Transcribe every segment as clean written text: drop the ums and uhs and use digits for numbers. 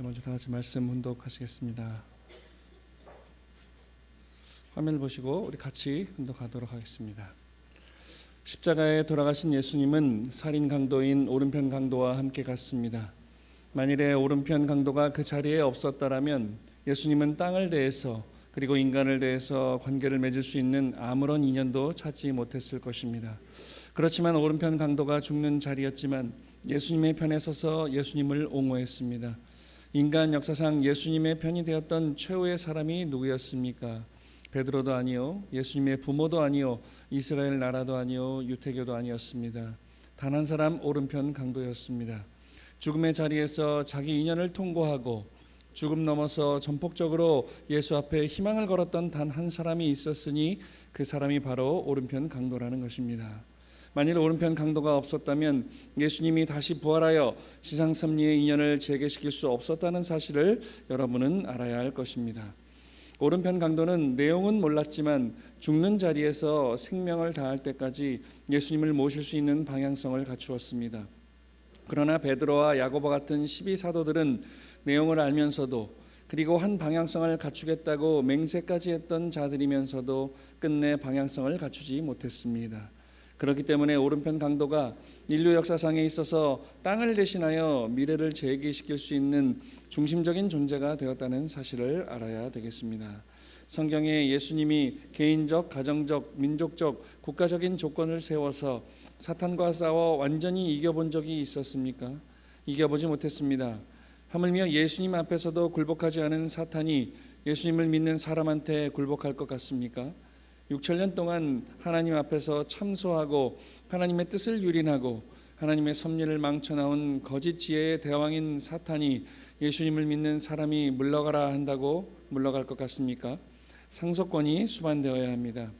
먼저 다 같이 말씀 훈독하시겠습니다. 화면을 보시고 우리 같이 훈독하도록 하겠습니다. 십자가에 돌아가신 예수님은 살인 강도인 오른편 강도와 함께 갔습니다. 만일에 오른편 강도가 그 자리에 없었더라면 예수님은 땅을 대해서 그리고 인간을 대해서 관계를 맺을 수 있는 아무런 인연도 찾지 못했을 것입니다. 그렇지만 오른편 강도가 죽는 자리였지만 예수님의 편에 서서 예수님을 옹호했습니다. 인간 역사상 예수님의 편이 되었던 최후의 사람이 누구였습니까? 베드로도 아니요, 예수님의 부모도 아니요, 이스라엘 나라도 아니요, 유태교도 아니었습니다. 단 한 사람 오른편 강도였습니다. 죽음의 자리에서 자기 인연을 통고하고 죽음 넘어서 전폭적으로 예수 앞에 희망을 걸었던 단 한 사람이 있었으니 그 사람이 바로 오른편 강도라는 것입니다. 만일 오른편 강도가 없었다면 예수님이 다시 부활하여 지상 섭리의 인연을 재개시킬 수 없었다는 사실을 여러분은 알아야 할 것입니다. 오른편 강도는 내용은 몰랐지만 죽는 자리에서 생명을 다할 때까지 예수님을 모실 수 있는 방향성을 갖추었습니다. 그러나 베드로와 야고보 같은 12사도들은 내용을 알면서도 그리고 한 방향성을 갖추겠다고 맹세까지 했던 자들이면서도 끝내 방향성을 갖추지 못했습니다. 그렇기 때문에 오른편 강도가 인류 역사상에 있어서 땅을 대신하여 미래를 재개시킬 수 있는 중심적인 존재가 되었다는 사실을 알아야 되겠습니다. 성경에 예수님이 개인적, 가정적, 민족적, 국가적인 조건을 세워서 사탄과 싸워 완전히 이겨본 적이 있었습니까? 이겨보지 못했습니다. 하물며 예수님 앞에서도 굴복하지 않은 사탄이 예수님을 믿는 사람한테 굴복할 것 같습니까? 6천년 동안 하나님 앞에서 참소하고 하나님의 뜻을 유린하고 하나님의 섭리를 망쳐나온 거짓 지혜의 대왕인 사탄이 예수님을 믿는 사람이 물러가라 한다고 물러갈 것 같습니까? 상속권이 수반되어야 합니다.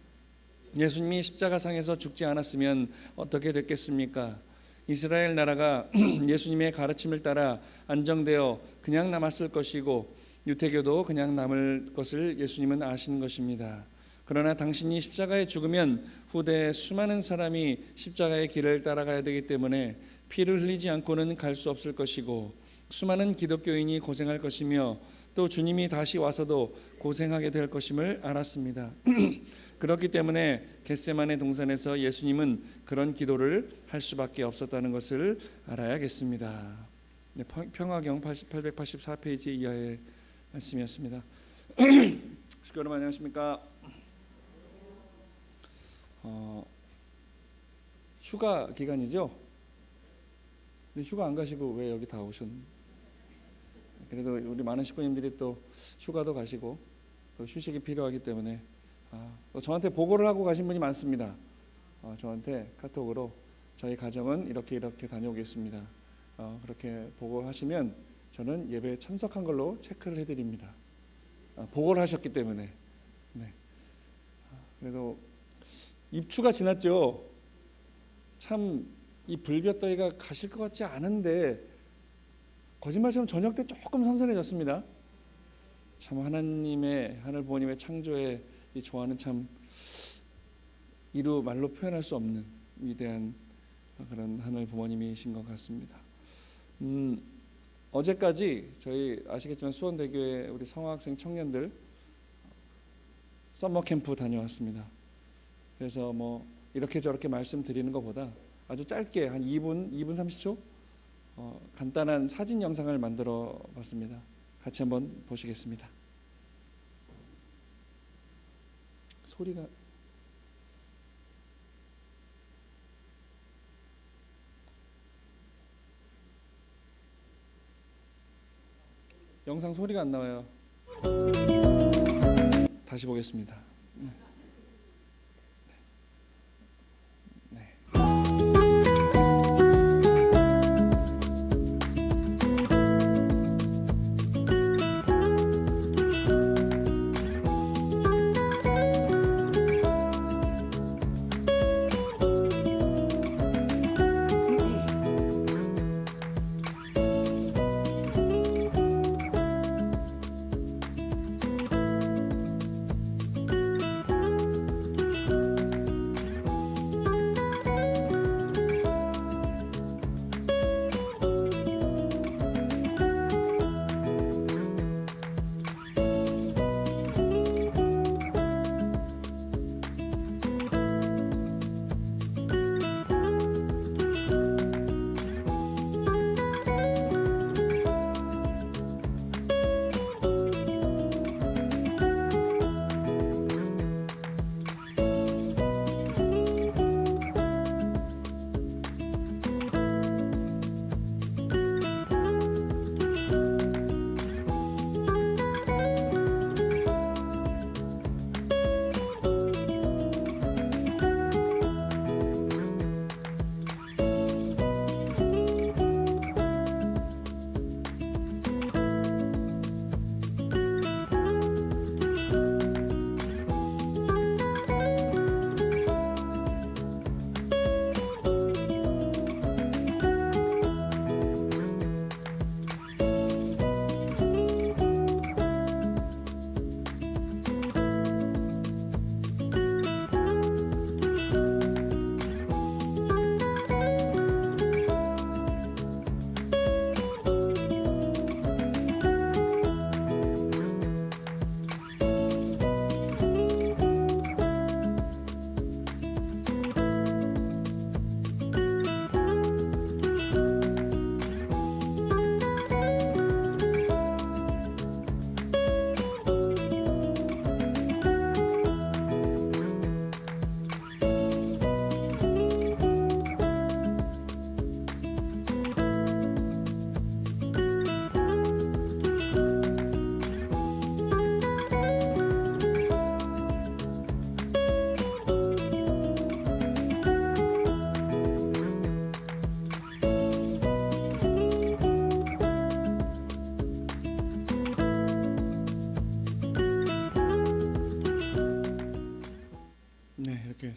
예수님이 십자가상에서 죽지 않았으면 어떻게 됐겠습니까? 이스라엘 나라가 예수님의 가르침을 따라 안정되어 그냥 남았을 것이고 유태교도 그냥 남을 것을 예수님은 아시는 것입니다. 그러나 당신이 십자가에 죽으면 후대에 수많은 사람이 십자가의 길을 따라가야 되기 때문에 피를 흘리지 않고는 갈 수 없을 것이고 수많은 기독교인이 고생할 것이며 또 주님이 다시 와서도 고생하게 될 것임을 알았습니다. 그렇기 때문에 겟세마네 동산에서 예수님은 그런 기도를 할 수밖에 없었다는 것을 알아야겠습니다. 평화경 884페이지 이하의 말씀이었습니다. 식구 여러분 안녕하십니까? 휴가 기간이죠? 근데 휴가 안 가시고 왜 여기 다 그래도 우리 많은 식구님들이 또 휴가도 가시고 또 휴식이 필요하기 때문에 또 저한테 보고를 하고 가신 분이 많습니다. 저한테 카톡으로 저희 가정은 이렇게 다녀오겠습니다. 그렇게 보고하시면 저는 예배에 참석한 걸로 체크를 해드립니다. 보고를 하셨기 때문에. 네. 그래도 입추가 지났죠. 참 이 불볕더위가 가실 것 같지 않은데 거짓말처럼 저녁 때 조금 선선해졌습니다. 참 하나님의 하늘 부모님의 창조에 이 좋아하는 참 이루 말로 표현할 수 없는 위대한 그런 하늘 부모님이신 것 같습니다. 어제까지 저희 아시겠지만 수원대교에 우리 성화학생 청년들 썸머 캠프 다녀왔습니다. 그래서 뭐 이렇게 저렇게 말씀드리는 것보다 아주 짧게 한 2분 30초 간단한 사진 영상을 만들어 봤습니다. 같이 한번 보시겠습니다. 소리가 영상 소리가 안 나와요. 다시 보겠습니다.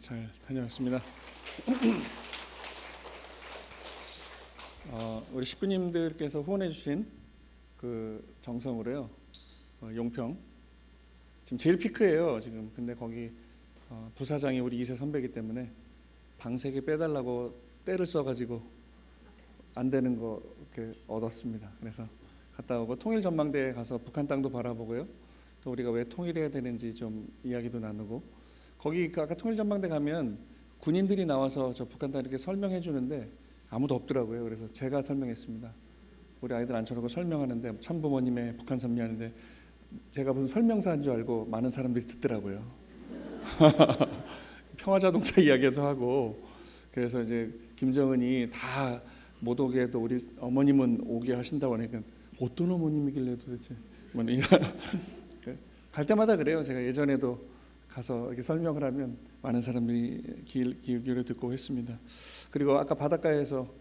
잘 다녀왔습니다. 우리 식구님들께서 후원해 주신 그 정성으로요, 용평 지금 제일 피크예요 지금. 근데 거기 부사장이 우리 2세 선배이기 때문에 방 3개 빼달라고 때를 써가지고 안 되는 거 이렇게 얻었습니다. 그래서 갔다 오고 통일전망대에 가서 북한 땅도 바라보고요, 또 우리가 왜 통일해야 되는지 좀 이야기도 나누고, 거기 아까 통일전망대 가면 군인들이 나와서 저 북한 땅 이렇게 설명해 주는데 아무도 없더라고요. 그래서 제가 설명했습니다. 우리 아이들 앉혀놓고 설명하는데 참부모님의 북한 선미하는데 제가 무슨 설명사인 줄 알고 많은 사람들이 듣더라고요. 평화자동차 이야기도 하고. 그래서 이제 김정은이 다 못 오게 해도 우리 어머님은 오게 하신다고 하니까 어떤 어머님이길래 도대체 갈 때마다 그래요. 제가 예전에도 가서 이렇게 설명을 하면 많은 사람들이 귀 기울여 듣고 했습니다. 그리고 아까 바닷가에서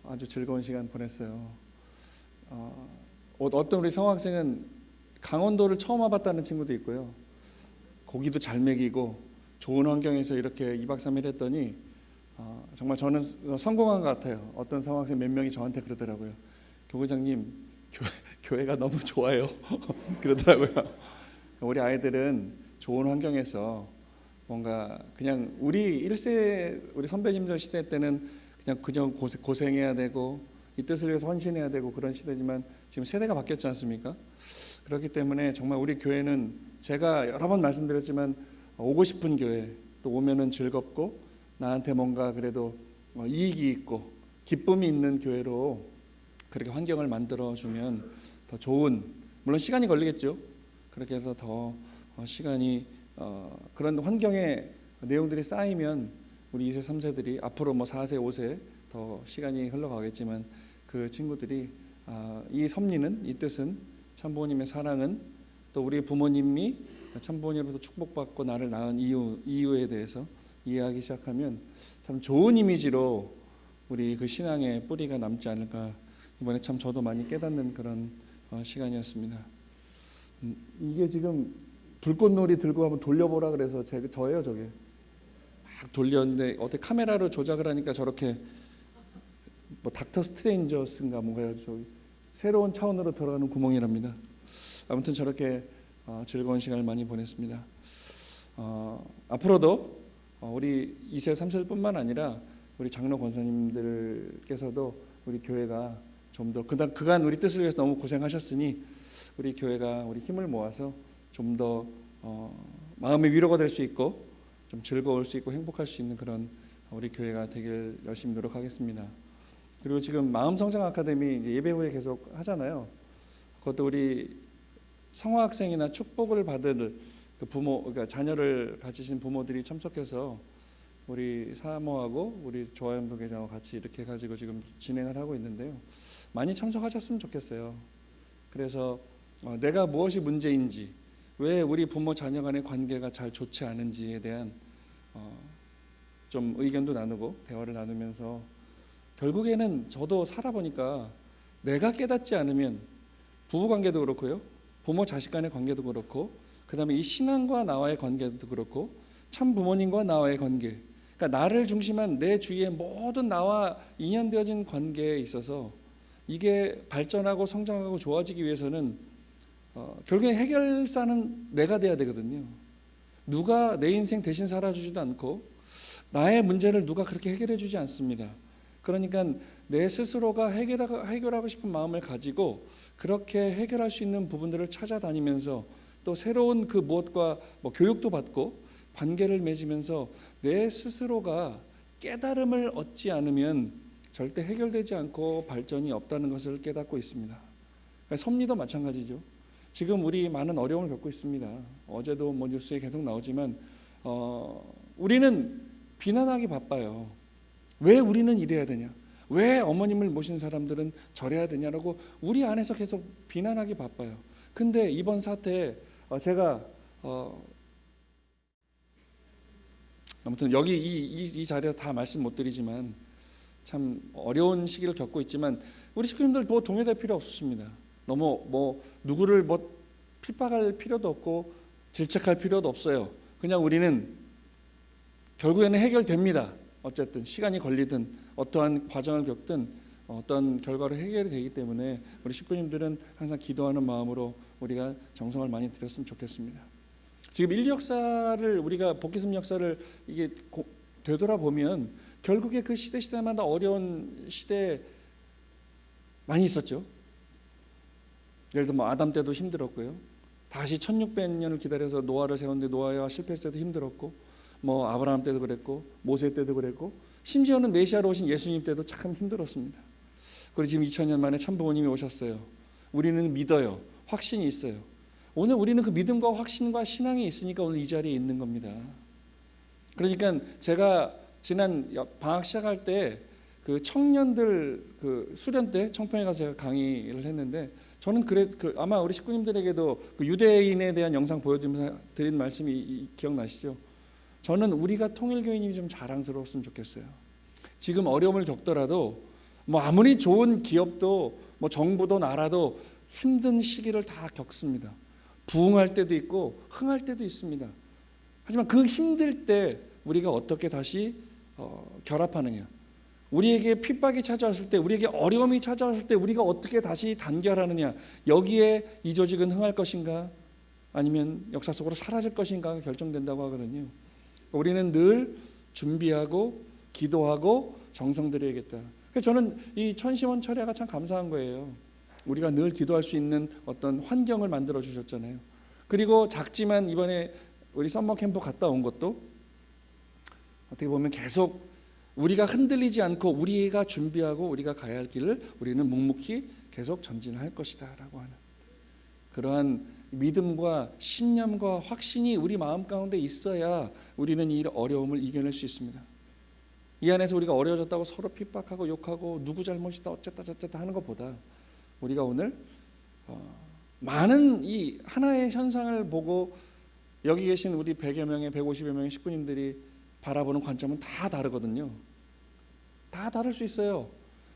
아주 즐거운 시간 보냈어요. 어떤 우리 성학생은 강원도를 처음 와봤다는 친구도 있고요, 고기도 잘 먹이고 좋은 환경에서 이렇게 2박 3일 했더니 정말 저는 성공한 것 같아요. 어떤 성학생 몇 명이 저한테 그러더라고요. 교구장님, 교회가 너무 좋아요. 그러더라고요. 우리 아이들은 좋은 환경에서 뭔가 그냥 우리 1세 우리 선배님들 시대 때는 그냥 고생해야 되고 이 뜻을 위해서 헌신해야 되고 그런 시대지만 지금 세대가 바뀌었지 않습니까? 그렇기 때문에 정말 우리 교회는 제가 여러 번 말씀드렸지만 오고 싶은 교회, 또 오면은 즐겁고 나한테 뭔가 그래도 이익이 있고 기쁨이 있는 교회로 그렇게 환경을 만들어주면 더 좋은, 물론 시간이 걸리겠죠. 그렇게 해서 더 시간이 그런 환경에 내용들이 쌓이면 우리 2세 3세들이 앞으로 4세 5세 더 시간이 흘러가겠지만 그 친구들이 이 섭리는, 이 뜻은, 참부모님의 사랑은, 또 우리 부모님이 참부모님으로부터 축복받고 나를 낳은 이유에 대해서 이해하기 시작하면 참 좋은 이미지로 우리 그 신앙의 뿌리가 남지 않을까. 이번에 참 저도 많이 깨닫는 그런 시간이었습니다. 이게 지금 불꽃놀이 들고 한번 돌려보라 그래서 저예요. 저게 막 돌렸는데 어떻게 카메라로 조작을 하니까 저렇게 닥터 스트레인저스인가 뭔가 해가지고 새로운 차원으로 들어가는 구멍이랍니다. 아무튼 저렇게 즐거운 시간을 많이 보냈습니다. 앞으로도 우리 2세 3세뿐만 아니라 우리 장로 권사님들께서도 우리 교회가 좀 더 그간 우리 뜻을 위해서 너무 고생하셨으니 우리 교회가 우리 힘을 모아서 좀 더 마음의 위로가 될 수 있고 좀 즐거울 수 있고 행복할 수 있는 그런 우리 교회가 되길 열심히 노력하겠습니다. 그리고 지금 마음성장 아카데미 예배 후에 계속 하잖아요. 그것도 우리 성화학생이나 축복을 받을 그 부모, 그러니까 자녀를 가지신 부모들이 참석해서 우리 사모하고 우리 조화연도계장하고 같이 이렇게 해가지고 지금 진행을 하고 있는데요. 많이 참석하셨으면 좋겠어요. 그래서 내가 무엇이 문제인지, 왜 우리 부모 자녀 간의 관계가 잘 좋지 않은지에 대한 좀 의견도 나누고 대화를 나누면서 결국에는 저도 살아보니까 내가 깨닫지 않으면 부부관계도 그렇고요, 부모 자식 간의 관계도 그렇고, 그 다음에 이 신앙과 나와의 관계도 그렇고, 참 부모님과 나와의 관계, 그러니까 나를 중심한 내 주위의 모든 나와 인연되어진 관계에 있어서 이게 발전하고 성장하고 좋아지기 위해서는 결국에 해결사는 내가 돼야 되거든요. 누가 내 인생 대신 살아주지도 않고 나의 문제를 누가 그렇게 해결해 주지 않습니다. 그러니까 내 스스로가 해결하고 싶은 마음을 가지고 그렇게 해결할 수 있는 부분들을 찾아다니면서 또 새로운 그 무엇과 교육도 받고 관계를 맺으면서 내 스스로가 깨달음을 얻지 않으면 절대 해결되지 않고 발전이 없다는 것을 깨닫고 있습니다. 그러니까 섭리도 마찬가지죠. 지금 우리 많은 어려움을 겪고 있습니다. 어제도 뉴스에 계속 나오지만 우리는 비난하기 바빠요. 왜 우리는 이래야 되냐? 왜 어머님을 모신 사람들은 저래야 되냐라고 우리 안에서 계속 비난하기 바빠요. 근데 이번 사태에 제가 아무튼 여기 이 자리에서 다 말씀 못 드리지만 참 어려운 시기를 겪고 있지만 우리 식구님들 동요될 필요 없습니다. 너무 누구를 핍박할 필요도 없고 질책할 필요도 없어요. 그냥 우리는 결국에는 해결됩니다. 어쨌든 시간이 걸리든 어떠한 과정을 겪든 어떤 결과로 해결이 되기 때문에 우리 식구님들은 항상 기도하는 마음으로 우리가 정성을 많이 들였으면 좋겠습니다. 지금 인류 역사를 우리가 복기습 역사를 이게 되돌아보면 결국에 그 시대마다 어려운 시대 많이 있었죠. 예를 들어 아담 때도 힘들었고요. 다시 1600년을 기다려서 노아를 세웠는데 노아가 실패했을 때도 힘들었고, 아브라함 때도 그랬고, 모세 때도 그랬고, 심지어는 메시아로 오신 예수님 때도 참 힘들었습니다. 그리고 지금 2000년 만에 참부모님이 오셨어요. 우리는 믿어요. 확신이 있어요. 오늘 우리는 그 믿음과 확신과 신앙이 있으니까 오늘 이 자리에 있는 겁니다. 그러니까 제가 지난 방학 시작할 때 그 청년들 그 수련 때 청평에 가서 제가 강의를 했는데, 저는 아마 우리 식구님들에게도 그 유대인에 대한 영상 보여드리면서 드린 말씀이 기억나시죠? 저는 우리가 통일교인이 좀 자랑스러웠으면 좋겠어요. 지금 어려움을 겪더라도 아무리 좋은 기업도 정부도 나라도 힘든 시기를 다 겪습니다. 부흥할 때도 있고 흥할 때도 있습니다. 하지만 그 힘들 때 우리가 어떻게 다시 결합하느냐, 우리에게 핍박이 찾아왔을 때, 우리에게 어려움이 찾아왔을 때 우리가 어떻게 다시 단결하느냐, 여기에 이 조직은 흥할 것인가 아니면 역사 속으로 사라질 것인가가 결정된다고 하거든요. 우리는 늘 준비하고 기도하고 정성 들여야겠다. 그래서 저는 이 천시원 철야가 참 감사한 거예요. 우리가 늘 기도할 수 있는 어떤 환경을 만들어 주셨잖아요. 그리고 작지만 이번에 우리 썸머 캠프 갔다 온 것도 어떻게 보면 계속 우리가 흔들리지 않고 우리가 준비하고 우리가 가야 할 길을 우리는 묵묵히 계속 전진할 것이다 라고 하는 그러한 믿음과 신념과 확신이 우리 마음 가운데 있어야 우리는 이 어려움을 이겨낼 수 있습니다. 이 안에서 우리가 어려워졌다고 서로 핍박하고 욕하고 누구 잘못이다 어쨌다 저쨌다 하는 것보다 우리가 오늘 많은 이 하나의 현상을 보고 여기 계신 우리 100여 명의 150여 명의 식구님들이 바라보는 관점은 다 다르거든요. 다 다를 수 있어요.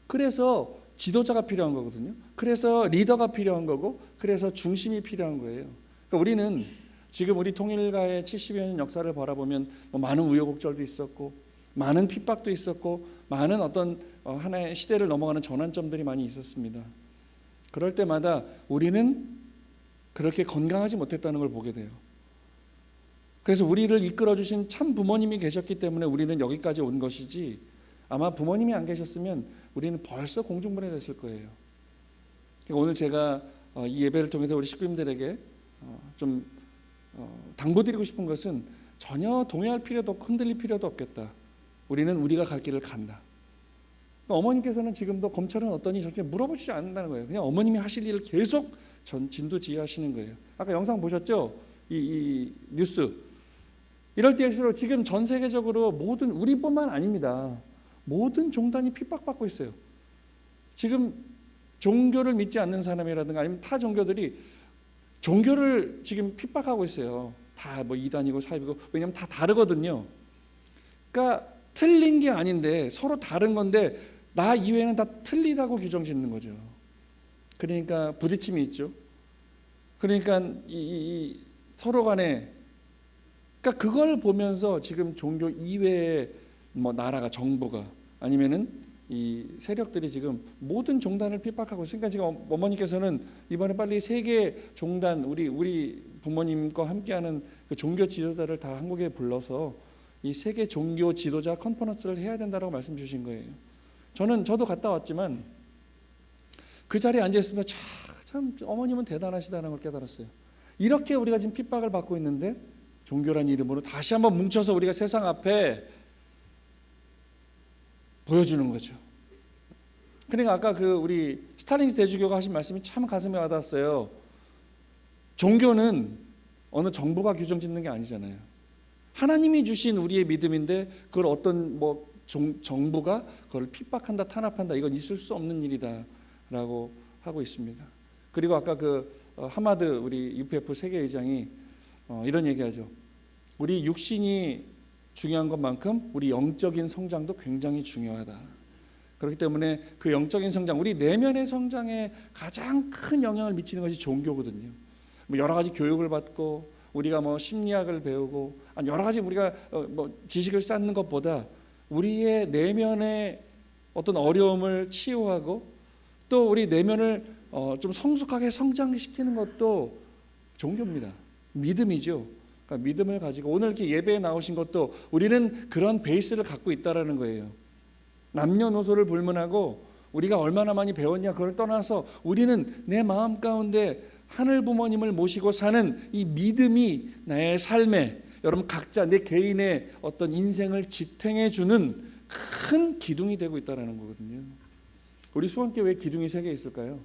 그래서 지도자가 필요한 거거든요. 그래서 리더가 필요한 거고, 그래서 중심이 필요한 거예요. 그러니까 우리는 지금 우리 통일가의 70여 년 역사를 바라보면 많은 우여곡절도 있었고, 많은 핍박도 있었고, 많은 어떤 하나의 시대를 넘어가는 전환점들이 많이 있었습니다. 그럴 때마다 우리는 그렇게 건강하지 못했다는 걸 보게 돼요. 그래서 우리를 이끌어 주신 참 부모님이 계셨기 때문에 우리는 여기까지 온 것이지, 아마 부모님이 안 계셨으면 우리는 벌써 공중분해됐을 거예요. 그러니까 오늘 제가 이 예배를 통해서 우리 식구님들에게 좀 당부드리고 싶은 것은 전혀 동요할 필요도 없고 흔들릴 필요도 없겠다. 우리는 우리가 갈 길을 간다. 그러니까 어머님께서는 지금도 검찰은 어떠니 저렇게 물어보시지 않는다는 거예요. 그냥 어머님이 하실 일을 계속 진두지휘하시는 거예요. 아까 영상 보셨죠? 이 뉴스. 이럴 때일수록 지금 전 세계적으로 모든, 우리뿐만 아닙니다, 모든 종단이 핍박받고 있어요. 지금 종교를 믿지 않는 사람이라든가 아니면 타 종교들이 종교를 지금 핍박하고 있어요. 다 이단이고 사입이고, 왜냐하면 다 다르거든요. 그러니까 틀린 게 아닌데 서로 다른 건데 나 이외에는 다 틀리다고 규정 짓는 거죠. 그러니까 부딪힘이 있죠. 그러니까 이 서로 간에, 그러니까 그걸 보면서 지금 종교 이외의 나라가, 정부가 아니면은 이 세력들이 지금 모든 종단을 핍박하고 있으니까 지금 어머니께서는 이번에 빨리 세계 종단, 우리 부모님과 함께하는 그 종교 지도자를 다 한국에 불러서 이 세계 종교 지도자 컨퍼런스를 해야 된다라고 말씀 주신 거예요. 저도 갔다 왔지만 그 자리에 앉아 있으면서 참 어머님은 대단하시다는 걸 깨달았어요. 이렇게 우리가 지금 핍박을 받고 있는데 종교란 이름으로 다시 한번 뭉쳐서 우리가 세상 앞에 보여주는 거죠. 그러니까 아까 우리 스탈링스 대주교가 하신 말씀이 참 가슴에 와닿았어요. 종교는 어느 정부가 규정 짓는 게 아니잖아요. 하나님이 주신 우리의 믿음인데 그걸 어떤 정부가 그걸 핍박한다, 탄압한다, 이건 있을 수 없는 일이다라고 하고 있습니다. 그리고 아까 하마드 우리 UPF 세계의장이 이런 얘기하죠. 우리 육신이 중요한 것만큼 우리 영적인 성장도 굉장히 중요하다. 그렇기 때문에 그 영적인 성장, 우리 내면의 성장에 가장 큰 영향을 미치는 것이 종교거든요. 여러 가지 교육을 받고 우리가 뭐 심리학을 배우고 여러 가지 우리가 뭐 지식을 쌓는 것보다 우리의 내면의 어떤 어려움을 치유하고 또 우리 내면을 좀 성숙하게 성장시키는 것도 종교입니다. 믿음이죠. 그러니까 믿음을 가지고 오늘 이렇게 예배에 나오신 것도 우리는 그런 베이스를 갖고 있다라는 거예요. 남녀노소를 불문하고 우리가 얼마나 많이 배웠냐 그걸 떠나서 우리는 내 마음 가운데 하늘 부모님을 모시고 사는 이 믿음이 나의 삶에 여러분 각자 내 개인의 어떤 인생을 지탱해 주는 큰 기둥이 되고 있다는 거거든요. 우리 수원교회 왜 기둥이 3개 있을까요?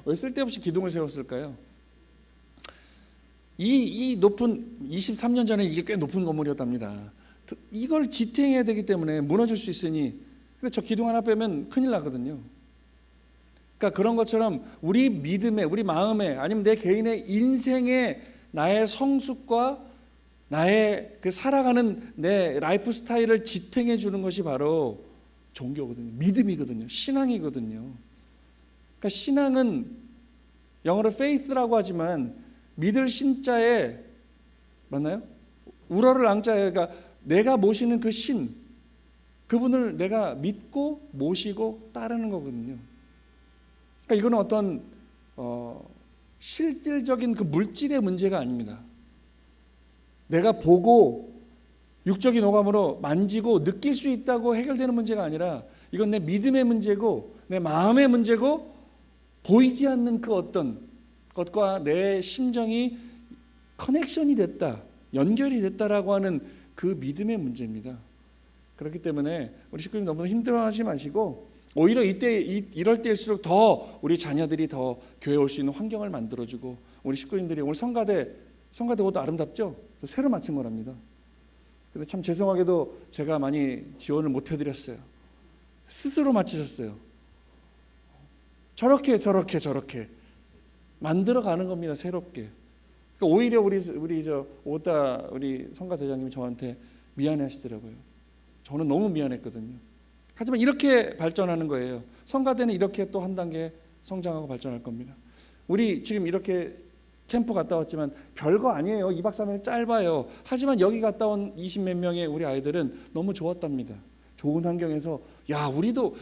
왜 쓸데없이 기둥을 세웠을까요? 이 높은 23년 전에 이게 꽤 높은 건물이었답니다. 이걸 지탱해야 되기 때문에 무너질 수 있으니 근데 저 기둥 하나 빼면 큰일 나거든요. 그러니까 그런 것처럼 우리 믿음에 우리 마음에 아니면 내 개인의 인생에 나의 성숙과 나의 그 살아가는 내 라이프 스타일을 지탱해 주는 것이 바로 종교거든요. 믿음이거든요. 신앙이거든요. 그러니까 신앙은 영어로 faith라고 하지만 믿을 신자에 맞나요? 우러를 앙자에 그러니까 내가 모시는 그 신 그분을 내가 믿고 모시고 따르는 거거든요. 그러니까 이거는 어떤 실질적인 그 물질의 문제가 아닙니다. 내가 보고 육적인 오감으로 만지고 느낄 수 있다고 해결되는 문제가 아니라 이건 내 믿음의 문제고 내 마음의 문제고 보이지 않는 그 어떤 것과 내 심정이 커넥션이 됐다, 연결이 됐다라고 하는 그 믿음의 문제입니다. 그렇기 때문에 우리 식구님 너무 힘들어하지 마시고 오히려 이럴 때일수록 더 우리 자녀들이 더 교회 올 수 있는 환경을 만들어주고 우리 식구님들이 오늘 성가대 옷 아름답죠? 새로 마친 거랍니다. 근데 참 죄송하게도 제가 많이 지원을 못 해드렸어요. 스스로 마치셨어요. 저렇게 만들어가는 겁니다. 새롭게. 그러니까 오히려 우리 성가 대장님이 저한테 미안해하시더라고요. 저는 너무 미안했거든요. 하지만 이렇게 발전하는 거예요. 성가대는 이렇게 또 한 단계 성장하고 발전할 겁니다. 우리 지금 이렇게 캠프 갔다 왔지만 별거 아니에요. 2박 3일 짧아요. 하지만 여기 갔다 온 20몇 명의 우리 아이들은 너무 좋았답니다. 좋은 환경에서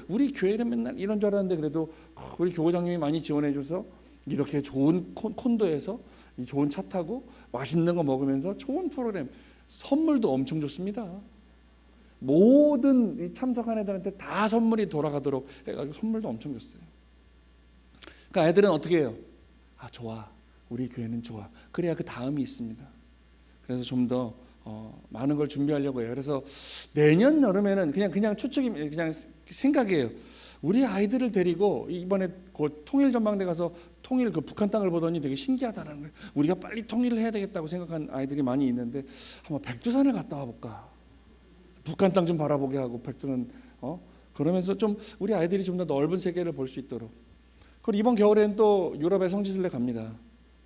우리 교회는 맨날 이런 줄 알았는데 그래도 우리 교구장님이 많이 지원해 줘서 이렇게 좋은 콘도에서 좋은 차 타고 맛있는 거 먹으면서 좋은 프로그램 선물도 엄청 좋습니다. 모든 참석한 애들한테 다 선물이 돌아가도록 해가지고 선물도 엄청 줬어요. 그러니까 애들은 어떻게 해요? 좋아. 우리 교회는 좋아. 그래야 그 다음이 있습니다. 그래서 좀 더 많은 걸 준비하려고 해요. 그래서 내년 여름에는 그냥 추측이 그냥 생각이에요. 우리 아이들을 데리고 이번에 그 통일 전망대 가서 통일 그 북한 땅을 보더니 되게 신기하다는 거예요. 우리가 빨리 통일을 해야 되겠다고 생각한 아이들이 많이 있는데 한번 백두산을 갔다 와볼까? 북한 땅 좀 바라보게 하고 백두산 그러면서 좀 우리 아이들이 좀 더 넓은 세계를 볼 수 있도록. 그리고 이번 겨울에는 또 유럽의 성지순례 갑니다.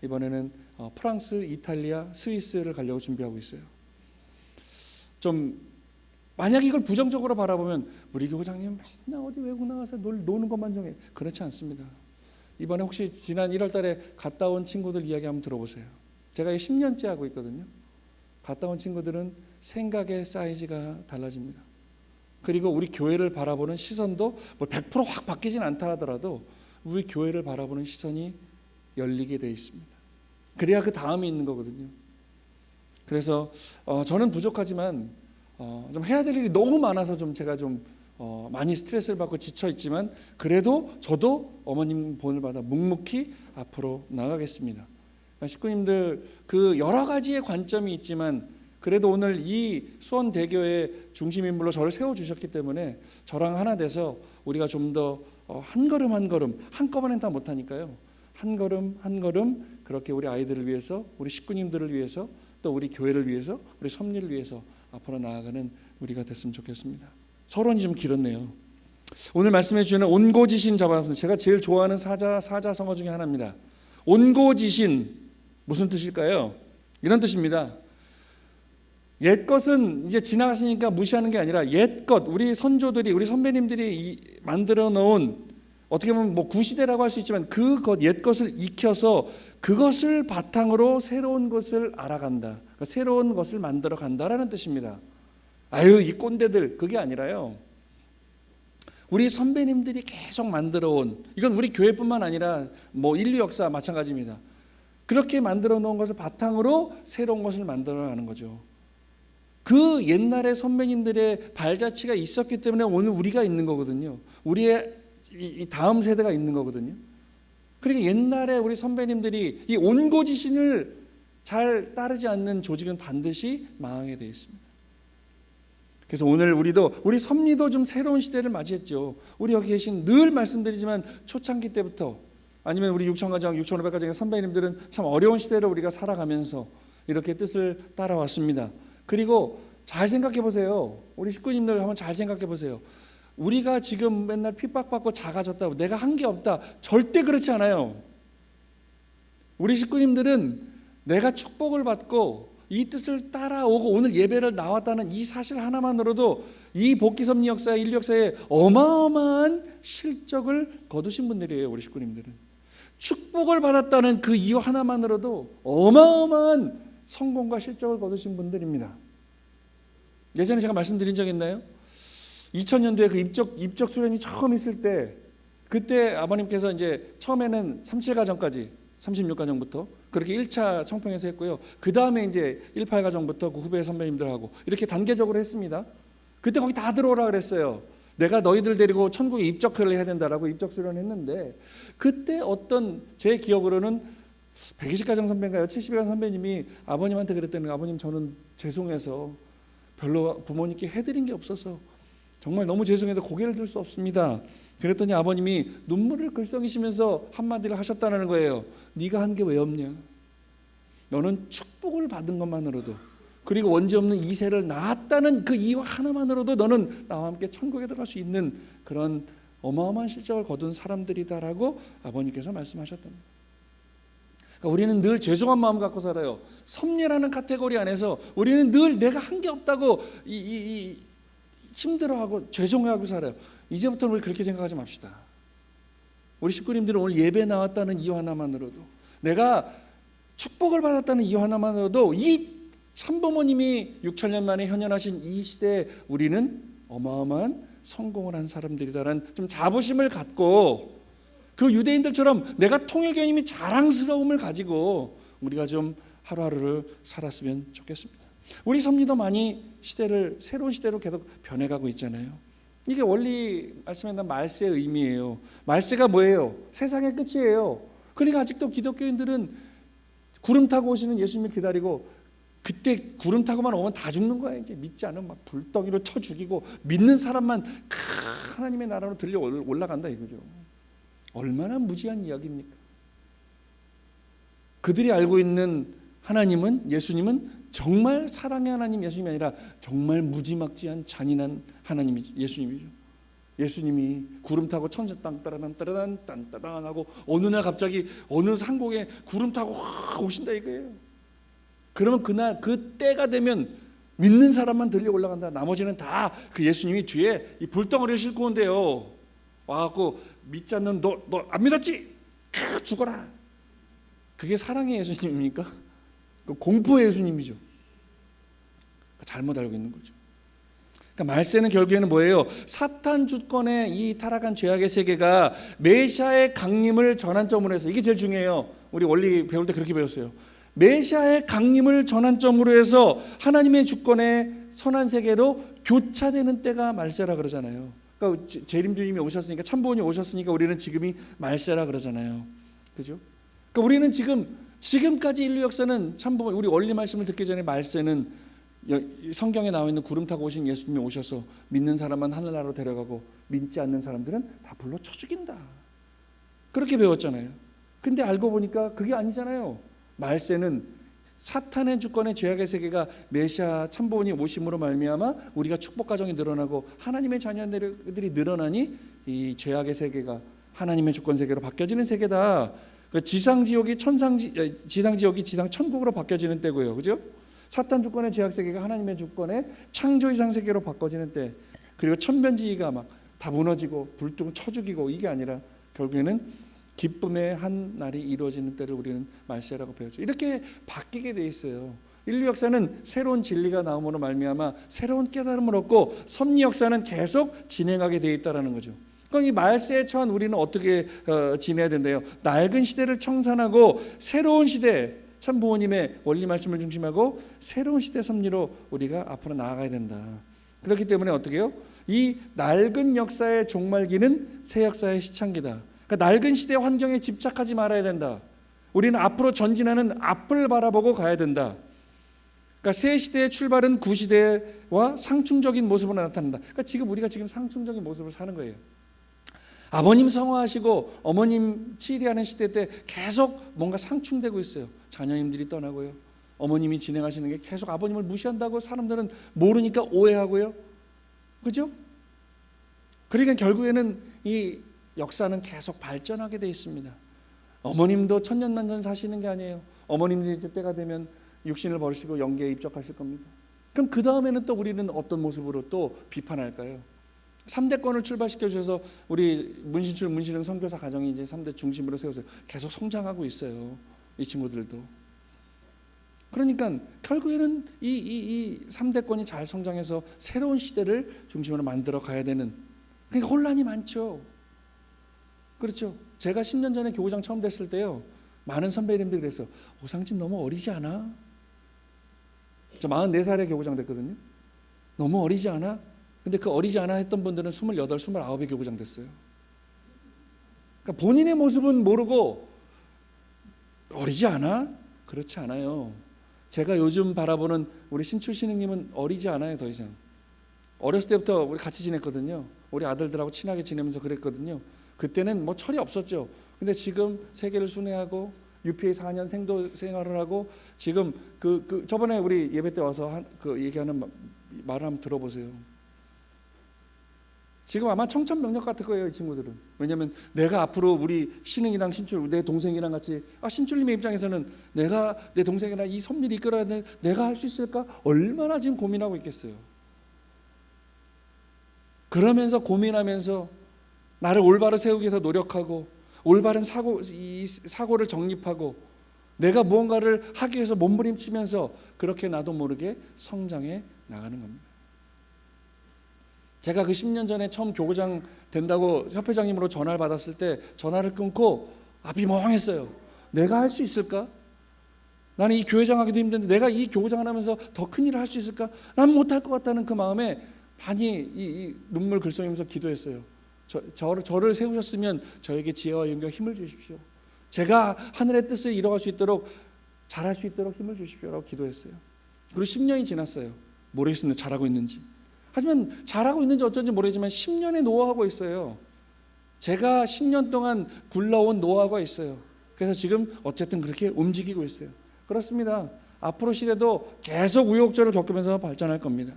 이번에는 프랑스, 이탈리아, 스위스를 가려고 준비하고 있어요. 좀 만약 이걸 부정적으로 바라보면 우리 교장님 맨날 어디 외국 나가서 노는 것만 정해. 그렇지 않습니다. 이번에 혹시 지난 1월 달에 갔다 온 친구들 이야기 한번 들어보세요. 제가 10년째 하고 있거든요. 갔다 온 친구들은 생각의 사이즈가 달라집니다. 그리고 우리 교회를 바라보는 시선도 뭐 100% 확 바뀌진 않다 하더라도 우리 교회를 바라보는 시선이 열리게 되어 있습니다. 그래야 그 다음이 있는 거거든요. 그래서 저는 부족하지만 좀 해야 될 일이 너무 많아서 좀 제가 좀 많이 스트레스를 받고 지쳐 있지만 그래도 저도 어머님 본을 받아 묵묵히 앞으로 나가겠습니다. 그러니까 식구님들 그 여러 가지의 관점이 있지만 그래도 오늘 이 수원대교의 중심인물로 저를 세워주셨기 때문에 저랑 하나 돼서 우리가 좀 더 한 걸음 한 걸음 한꺼번엔 다 못하니까요. 한 걸음 한 걸음 그렇게 우리 아이들을 위해서 우리 식구님들을 위해서 또 우리 교회를 위해서 우리 섭리를 위해서 앞으로 나아가는 우리가 됐으면 좋겠습니다. 서론이 좀 길었네요. 오늘 말씀해 주시는 온고지신 잡아서 제가 제일 좋아하는 사자성어 중에 하나입니다. 온고지신 무슨 뜻일까요? 이런 뜻입니다. 옛 것은 이제 지나갔으니까 무시하는 게 아니라 옛 것 우리 선조들이 우리 선배님들이 만들어 놓은 어떻게 보면 뭐 구시대라고 할 수 있지만 그 옛 것을 익혀서 그것을 바탕으로 새로운 것을 알아간다. 그러니까 새로운 것을 만들어 간다라는 뜻입니다. 아유, 이 꼰대들, 그게 아니라요. 우리 선배님들이 계속 만들어 온, 이건 우리 교회뿐만 아니라 뭐 인류 역사 마찬가지입니다. 그렇게 만들어 놓은 것을 바탕으로 새로운 것을 만들어 가는 거죠. 그 옛날의 선배님들의 발자취가 있었기 때문에 오늘 우리가 있는 거거든요. 우리의 이 다음 세대가 있는 거거든요. 그러니까 옛날에 우리 선배님들이 이 온고지신을 잘 따르지 않는 조직은 반드시 망하게 되어 있습니다. 그래서 오늘 우리 섭리도 좀 새로운 시대를 맞이했죠. 우리 여기 계신 늘 말씀드리지만 초창기 때부터 아니면 우리 6,000가정, 6,500가정의 선배님들은 참 어려운 시대를 우리가 살아가면서 이렇게 뜻을 따라왔습니다. 그리고 잘 생각해 보세요. 우리 식구님들 한번 잘 생각해 보세요. 우리가 지금 맨날 핍박받고 작아졌다고 내가 한 게 없다. 절대 그렇지 않아요. 우리 식구님들은 내가 축복을 받고 이 뜻을 따라오고 오늘 예배를 나왔다는 이 사실 하나만으로도 이 복귀섭리 역사, 인류 역사에 어마어마한 실적을 거두신 분들이에요. 우리 식구님들은 축복을 받았다는 그 이유 하나만으로도 어마어마한 성공과 실적을 거두신 분들입니다. 예전에 제가 말씀드린 적 있나요? 2000년도에 그 입적 수련이 처음 있을 때, 그때 아버님께서 이제 처음에는 37가정까지 36가정부터 그렇게 1차 청평에서 했고요. 그 다음에 이제 18가정부터 그 후배 선배님들하고 이렇게 단계적으로 했습니다. 그때 거기 다 들어오라 그랬어요. 내가 너희들 데리고 천국에 입적을 해야 된다라고 입적 수련을 했는데, 그때 어떤 제 기억으로는 120가정 선배인가요? 70가정 선배님이 아버님한테 그랬더니, 아버님 저는 죄송해서 별로 부모님께 해드린 게 없어서 정말 너무 죄송해서 고개를 들 수 없습니다. 그랬더니 아버님이 눈물을 글썽이시면서 한마디를 하셨다는 거예요. 네가 한 게 왜 없냐? 너는 축복을 받은 것만으로도, 그리고 원죄 없는 이세를 낳았다는 그 이유 하나만으로도 너는 나와 함께 천국에 들어갈 수 있는 그런 어마어마한 실적을 거둔 사람들이다라고 아버님께서 말씀하셨답니다. 그러니까 우리는 늘 죄송한 마음 갖고 살아요. 섭리라는 카테고리 안에서 우리는 늘 내가 한 게 없다고 힘들어하고 죄송해하고 살아요. 이제부터는 우리 그렇게 생각하지 맙시다. 우리 식구님들은 오늘 예배 나왔다는 이유 하나만으로도, 내가 축복을 받았다는 이유 하나만으로도 이 참부모님이 6,000년 만에 현현하신 이 시대에 우리는 어마어마한 성공을 한 사람들이다라는 좀 자부심을 갖고, 그 유대인들처럼 내가 통일교님이 자랑스러움을 가지고 우리가 좀 하루하루를 살았으면 좋겠습니다. 우리 섭리도 많이 새로운 시대로 계속 변해가고 있잖아요. 이게 원리 말씀에 대한 말세의 의미예요. 말세가 뭐예요? 세상의 끝이에요. 그러니까 아직도 기독교인들은 구름 타고 오시는 예수님을 기다리고, 그때 구름 타고만 오면 다 죽는 거야. 이제 믿지 않으면 막 불덩이로 쳐 죽이고, 믿는 사람만 하나님의 나라로 들려 올라간다 이거죠. 얼마나 무지한 이야기입니까? 그들이 알고 있는 하나님은, 예수님은 정말 사랑의 하나님 예수님이 아니라 정말 무지막지한 잔인한 하나님이 예수님이죠. 예수님이 구름 타고 천사 땅 따라단 따라단 딴 따라단 하고 어느 날 갑자기 어느 상공에 구름 타고 확 오신다 이거예요. 그러면 그날 그 때가 되면 믿는 사람만 들려 올라간다. 나머지는 다 그 예수님이 뒤에 이 불덩어리를 싣고 온대요. 와갖고 믿지 않는 너 안 믿었지? 죽어라. 그게 사랑의 예수님입니까? 공포의 예수님이죠. 잘못 알고 있는 거죠. 그러니까 말세는 결국에는 뭐예요? 사탄 주권의 이 타락한 죄악의 세계가 메시아의 강림을 전환점으로 해서, 이게 제일 중요해요. 우리 원리 배울 때 그렇게 배웠어요. 메시아의 강림을 전환점으로 해서 하나님의 주권의 선한 세계로 교차되는 때가 말세라 그러잖아요. 그러니까 재림주님이 오셨으니까, 참부원이 오셨으니까 우리는 지금이 말세라 그러잖아요. 그죠? 그러니까 우리는 지금까지 인류 역사는 참부원, 우리 원리 말씀을 듣기 전에 말세는 성경에 나와 있는 구름 타고 오신 예수님이 오셔서 믿는 사람만 하늘나라로 데려가고 믿지 않는 사람들은 다 불러 쳐 죽인다. 그렇게 배웠잖아요. 근데 알고 보니까 그게 아니잖아요. 말세는 사탄의 주권의 죄악의 세계가 메시아 참부원이 오심으로 말미암아 우리가 축복 가정이 늘어나고 하나님의 자녀들이 늘어나니 이 죄악의 세계가 하나님의 주권 세계로 바뀌어지는 세계다. 지상지옥이 지상지옥이 지상천국으로 바뀌어지는 때고요. 그죠? 사탄 주권의 죄악 세계가 하나님의 주권의 창조 이상 세계로 바꿔지는 때, 그리고 천변지기가 막 다 무너지고 불똥 쳐 죽이고, 이게 아니라 결국에는 기쁨의 한 날이 이루어지는 때를 우리는 말세라고 배우죠. 이렇게 바뀌게 돼 있어요. 인류 역사는 새로운 진리가 나옴으로 말미암아 새로운 깨달음을 얻고 섭리 역사는 계속 진행하게 돼 있다라는 거죠. 그럼 이 말세에 처한 우리는 어떻게 지내야 된대요? 낡은 시대를 청산하고 새로운 시대, 참 부모님의 원리 말씀을 중심하고 새로운 시대 섭리로 우리가 앞으로 나아가야 된다. 그렇기 때문에 어떻게 해요? 이 낡은 역사의 종말기는 새 역사의 시창기다. 그러니까 낡은 시대의 환경에 집착하지 말아야 된다. 우리는 앞으로 전진하는 앞을 바라보고 가야 된다. 그러니까 새 시대의 출발은 구시대와 상충적인 모습으로 나타난다. 그러니까 지금 우리가 지금 상충적인 모습을 사는 거예요. 아버님 성화하시고 어머님 치리하는 시대 때 계속 뭔가 상충되고 있어요. 자녀님들이 떠나고요. 어머님이 진행하시는 게 계속 아버님을 무시한다고 사람들은 모르니까 오해하고요. 그죠? 그러니까 결국에는 이 역사는 계속 발전하게 돼 있습니다. 어머님도 천년만년 사시는 게 아니에요. 어머님도 이제 때가 되면 육신을 버리시고 영계에 입적하실 겁니다. 그럼 그 다음에는 또 우리는 어떤 모습으로 또 비판할까요? 3대권을 출발시켜 주셔서 우리 문신출 문신흥 선교사 가정이 이제 3대 중심으로 세워서 계속 성장하고 있어요. 이 친구들도. 그러니까 결국에는 이 3대권이 잘 성장해서 새로운 시대를 중심으로 만들어 가야 되는, 그러니까 혼란이 많죠. 그렇죠. 제가 10년 전에 교구장 처음 됐을 때요, 많은 선배님들이 그랬어요. 오상진 너무 어리지 않아? 저 44살에 교구장 됐거든요. 너무 어리지 않아? 근데 그 어리지 않아 했던 분들은 28, 29에 교구장 됐어요. 그러니까 본인의 모습은 모르고 어리지 않아? 그렇지 않아요. 제가 요즘 바라보는 우리 신출 신흥님은 어리지 않아요. 더 이상. 어렸을 때부터 우리 같이 지냈거든요. 우리 아들들하고 친하게 지내면서 그랬거든요. 그때는 뭐 철이 없었죠. 근데 지금 세계를 순회하고 UPA 4년 생도 생활을 하고 지금 저번에 우리 예배 때 와서 얘기하는 말을 한번 들어보세요. 지금 아마 청천벽력 같을 거예요, 이 친구들은. 왜냐하면 내가 앞으로 우리 신흥이랑 신출, 내 동생이랑 같이, 신출님의 입장에서는 내가 내 동생이랑 이 섭리를 이끌어야 되는데 내가 할 수 있을까? 얼마나 지금 고민하고 있겠어요. 그러면서 고민하면서 나를 올바로 세우기 위해서 노력하고 올바른 사고를 정립하고 내가 무언가를 하기 위해서 몸부림치면서 그렇게 나도 모르게 성장해 나가는 겁니다. 제가 그 10년 전에 처음 교구장 된다고 협회장님으로 전화를 받았을 때 전화를 끊고 앞이 멍했어요. 내가 할 수 있을까? 나는 이 교회장 하기도 힘든데 내가 이 교구장을 하면서 더 큰 일을 할 수 있을까? 난 못할 것 같다는 그 마음에 많이 이 눈물 글썽이면서 기도했어요. 저를 세우셨으면 저에게 지혜와 용기와 힘을 주십시오. 제가 하늘의 뜻을 이뤄갈 수 있도록, 잘할 수 있도록 힘을 주십시오라고 기도했어요. 그리고 10년이 지났어요. 모르겠습니다. 잘하고 있는지. 하지만 잘하고 있는지 어쩐지 모르겠지만 10년의 노하우가 있어요. 제가 10년 동안 굴러온 노하우가 있어요. 그래서 지금 어쨌든 그렇게 움직이고 있어요. 그렇습니다. 앞으로 시대도 계속 우여곡절을 겪으면서 발전할 겁니다.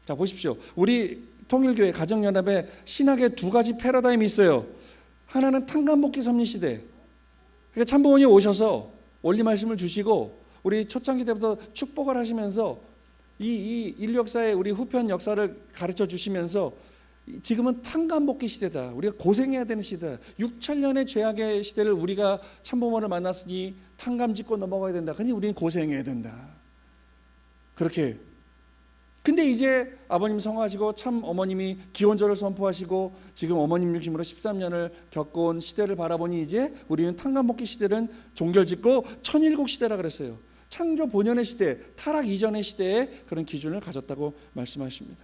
자, 보십시오. 우리 통일교회 가정연합에 신학의 두 가지 패러다임이 있어요. 하나는 탄감복귀 섭리 시대. 그러니까 참부모님 오셔서 원리 말씀을 주시고 우리 초창기 때부터 축복을 하시면서 이 인류 역사의 우리 후편 역사를 가르쳐 주시면서 지금은 탄감복귀 시대다. 우리가 고생해야 되는 시대다. 6,000년의 죄악의 시대를 우리가 참부모를 만났으니 탄감 짓고 넘어가야 된다. 그러니 우리는 고생해야 된다. 그렇게. 근데 이제 아버님 성화하시고 참 어머님이 기원절을 선포하시고 지금 어머님 중심으로 13년을 겪어온 시대를 바라보니 이제 우리는 탄감복귀 시대는 종결짓고 천일국 시대라 그랬어요. 창조 본연의 시대, 타락 이전의 시대에 그런 기준을 가졌다고 말씀하십니다.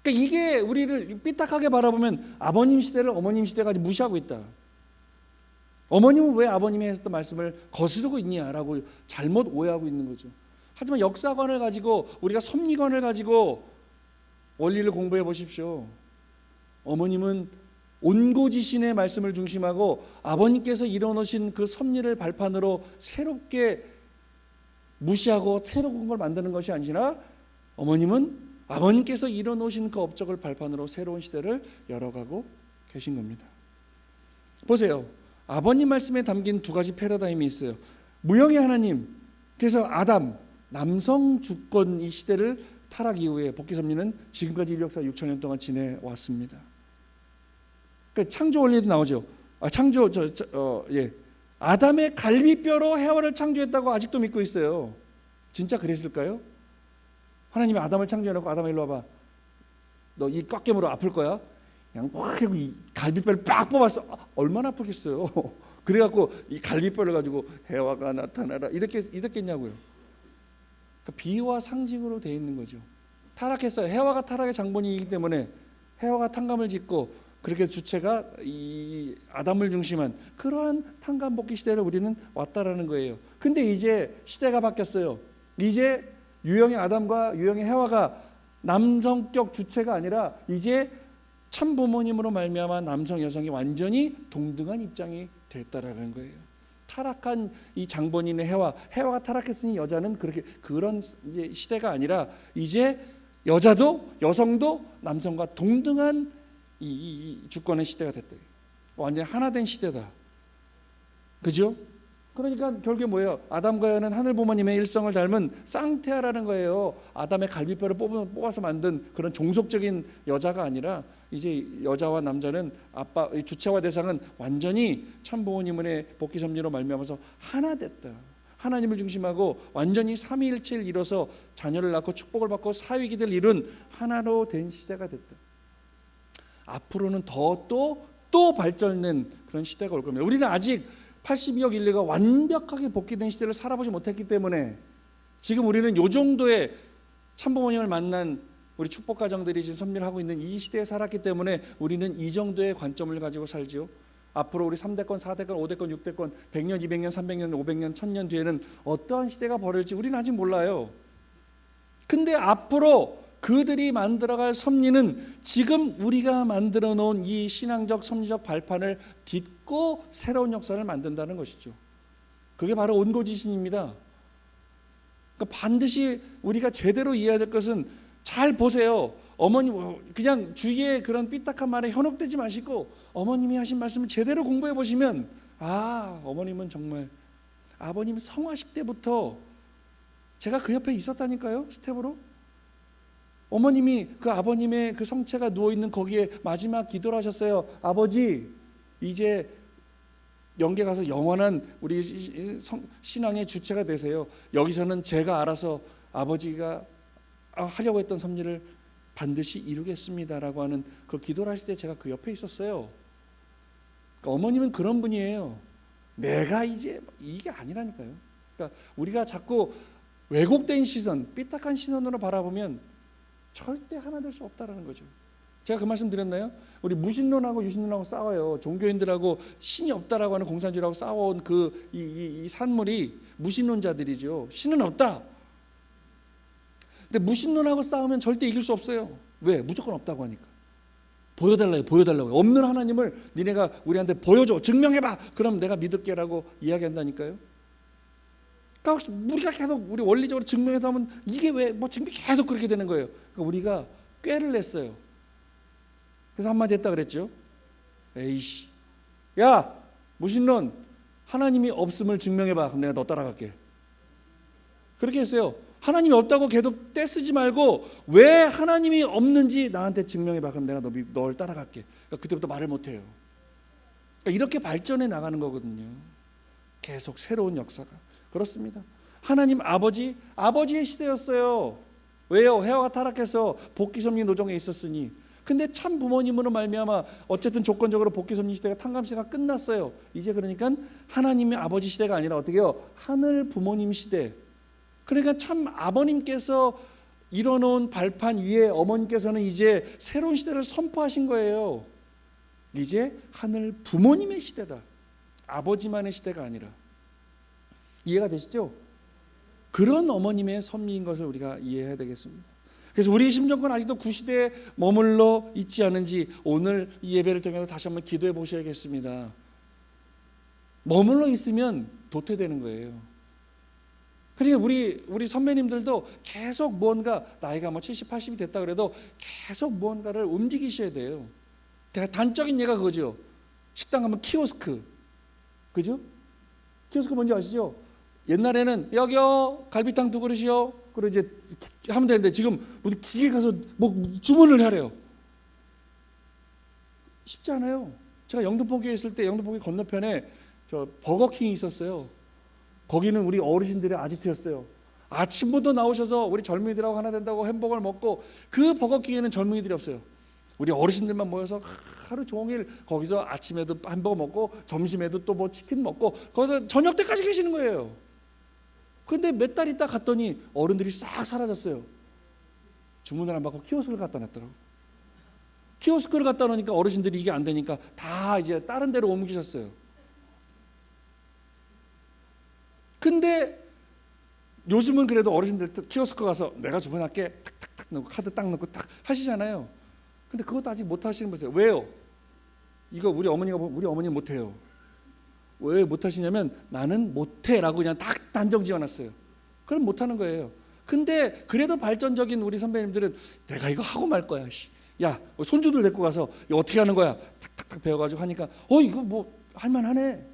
그러니까 이게 우리를 삐딱하게 바라보면 아버님 시대를 어머님 시대까지 무시하고 있다. 어머님은 왜 아버님이 했던 말씀을 거스르고 있냐라고 잘못 오해하고 있는 거죠. 하지만 역사관을 가지고 우리가 섭리관을 가지고 원리를 공부해 보십시오. 어머님은 온고지신의 말씀을 중심하고 아버님께서 이뤄놓으신 그 섭리를 발판으로 새롭게 무시하고 새로운 걸 만드는 것이 아니라 어머님은 아버님께서 이뤄놓으신 그 업적을 발판으로 새로운 시대를 열어가고 계신 겁니다. 보세요. 아버님 말씀에 담긴 두 가지 패러다임이 있어요. 무형의 하나님, 그래서 아담, 남성 주권 이 시대를 타락 이후에 복귀 섭리는 지금까지 인류 역사 6,000년 동안 지내왔습니다. 그 창조 원리도 나오죠. 아담의 갈비뼈로 해와를 창조했다고 아직도 믿고 있어요. 진짜 그랬을까요? 하나님이 아담을 창조해놓고 아담아 일로 와봐. 너 이 꽉깨물어 아플 거야. 그냥 확 하고 이 갈비뼈를 빡 뽑았어. 얼마나 아프겠어요. 그래갖고 이 갈비뼈를 가지고 해와가 나타나라 이렇게 이랬겠냐고요. 그러니까 비유와 상징으로 돼 있는 거죠. 타락했어요. 해와가 타락의 장본이기 때문에 해와가 탕감을 짓고 그렇게 주체가 이 아담을 중심한 그러한 탕감복귀 시대를 우리는 왔다라는 거예요. 근데 이제 시대가 바뀌었어요. 이제 유형의 아담과 유형의 해와가 남성격 주체가 아니라 이제 참 부모님으로 말미암아 남성 여성이 완전히 동등한 입장이 됐다라는 거예요. 타락한 이 장본인의 해와가 타락했으니 여자는 그런 이제 시대가 아니라 이제 여자도 여성도 남성과 동등한 이 주권의 시대가 됐다. 완전히 하나 된 시대다. 그죠? 그러니까 결국에 뭐예요? 아담과 여는 하늘 부모님의 일성을 닮은 쌍태아라는 거예요. 아담의 갈비뼈를 뽑아서 만든 그런 종속적인 여자가 아니라 이제 여자와 남자는 아빠 주체와 대상은 완전히 참 부모님의 복귀 섭리로 말미암아서 하나 됐다. 하나님을 중심하고 완전히 삼위일체를 이뤄서 자녀를 낳고 축복을 받고 사위기들 이룬 하나로 된 시대가 됐다. 앞으로는 또 발전된 그런 시대가 올 겁니다. 우리는 아직 82억 인류가 완벽하게 복귀된 시대를 살아보지 못했기 때문에 지금 우리는 요 정도의 참부모님을 만난 우리 축복 가정들이 지금 선밀하고 있는 이 시대에 살았기 때문에 우리는 이 정도의 관점을 가지고 살지요. 앞으로 우리 3대권, 4대권, 5대권, 6대권, 100년, 200년, 300년, 500년, 1000년 뒤에는 어떠한 시대가 벌어질지 우리는 아직 몰라요. 근데 앞으로 그들이 만들어갈 섭리는 지금 우리가 만들어 놓은 이 신앙적 섭리적 발판을 딛고 새로운 역사를 만든다는 것이죠. 그게 바로 온고지신입니다. 그러니까 반드시 우리가 제대로 이해해야 될 것은 잘 보세요. 어머님 그냥 주위에 그런 삐딱한 말에 현혹되지 마시고 어머님이 하신 말씀을 제대로 공부해 보시면 어머님은 정말 아버님 성화식 때부터 제가 그 옆에 있었다니까요. 스텝으로. 어머님이 그 아버님의 그 성체가 누워있는 거기에 마지막 기도를 하셨어요. 아버지 이제 영계 가서 영원한 우리 신앙의 주체가 되세요. 여기서는 제가 알아서 아버지가 하려고 했던 섭리를 반드시 이루겠습니다라고 하는 그 기도를 하실 때 제가 그 옆에 있었어요. 그러니까 어머님은 그런 분이에요. 내가 이제 이게 아니라니까요. 그러니까 우리가 자꾸 왜곡된 시선, 삐딱한 시선으로 바라보면 절대 하나 될 수 없다라는 거죠. 제가 그 말씀 드렸나요? 우리 무신론하고 유신론하고 싸워요. 종교인들하고 신이 없다라고 하는 공산주의라고 싸워온 이 산물이 무신론자들이죠. 신은 없다. 근데 무신론하고 싸우면 절대 이길 수 없어요. 왜? 무조건 없다고 하니까. 보여달라고요. 없는 하나님을 니네가 우리한테 보여줘. 증명해봐. 그럼 내가 믿을게라고 이야기한다니까요. 그러니까 우리가 계속 우리 원리적으로 증명해서 하면 이게 왜 증명이 계속 그렇게 되는 거예요. 그러니까 우리가 꾀를 냈어요. 그래서 한마디 했다 그랬죠. 에이씨, 야 무신론 하나님이 없음을 증명해봐. 그럼 내가 너 따라갈게. 그렇게 했어요. 하나님이 없다고 계속 떼쓰지 말고 왜 하나님이 없는지 나한테 증명해봐. 그럼 내가 널 따라갈게. 그러니까 그때부터 말을 못해요. 그러니까 이렇게 발전해 나가는 거거든요. 계속 새로운 역사가. 그렇습니다. 하나님 아버지의 시대였어요. 왜요? 해와가 타락해서 복귀섭리 노정에 있었으니. 근데 참 부모님으로 말미암아 어쨌든 조건적으로 복귀섭리 시대가 탕감 시대가 끝났어요. 이제 그러니까 하나님의 아버지 시대가 아니라 어떻게 해요? 하늘 부모님 시대. 그러니까 참 아버님께서 이뤄놓은 발판 위에 어머니께서는 이제 새로운 시대를 선포하신 거예요. 이제 하늘 부모님의 시대다. 아버지만의 시대가 아니라. 이해가 되시죠? 그런 어머님의 섭리인 것을 우리가 이해해야 되겠습니다. 그래서 우리 심정권 아직도 구시대에 머물러 있지 않은지 오늘 이 예배를 통해서 다시 한번 기도해 보셔야겠습니다. 머물러 있으면 도태되는 거예요. 그러니까 우리 선배님들도 계속 무언가 나이가 70, 80이 됐다 그래도 계속 무언가를 움직이셔야 돼요. 단적인 예가 그거죠. 식당 가면 키오스크, 그죠? 키오스크 뭔지 아시죠? 옛날에는 여기요 갈비탕 2그릇이요. 그리고 이제 하면 되는데 지금 우리 기계 가서 뭐 주문을 하래요. 쉽지 않아요. 제가 영등포교에 있을 때 영등포교 건너편에 저 버거킹이 있었어요. 거기는 우리 어르신들의 아지트였어요. 아침부터 나오셔서 우리 젊은이들하고 하나 된다고 햄버거를 먹고, 그 버거킹에는 젊은이들이 없어요. 우리 어르신들만 모여서 하루 종일 거기서 아침에도 햄버거 먹고 점심에도 또 뭐 치킨 먹고 거기서 저녁 때까지 계시는 거예요. 근데 몇 달 있다 갔더니 어른들이 싹 사라졌어요. 주문을 안 받고 키오스크를 갖다 놨더라고. 키오스크를 갖다 놓으니까 어르신들이 이게 안 되니까 다 이제 다른 데로 옮기셨어요. 근데 요즘은 그래도 어르신들 키오스크 가서 내가 주문할게 탁탁탁 넣고 카드 딱 넣고 딱 하시잖아요. 근데 그것도 아직 못 하시는 분이세요. 왜요? 이거 우리 어머니는 못 해요. 왜 못 하시냐면 나는 못 해라고 그냥 딱 단정 지어놨어요. 그럼 못 하는 거예요. 근데 그래도 발전적인 우리 선배님들은 내가 이거 하고 말 거야. 야, 손주들 데리고 가서 이거 어떻게 하는 거야? 탁탁탁 배워가지고 하니까 이거 뭐 할만하네.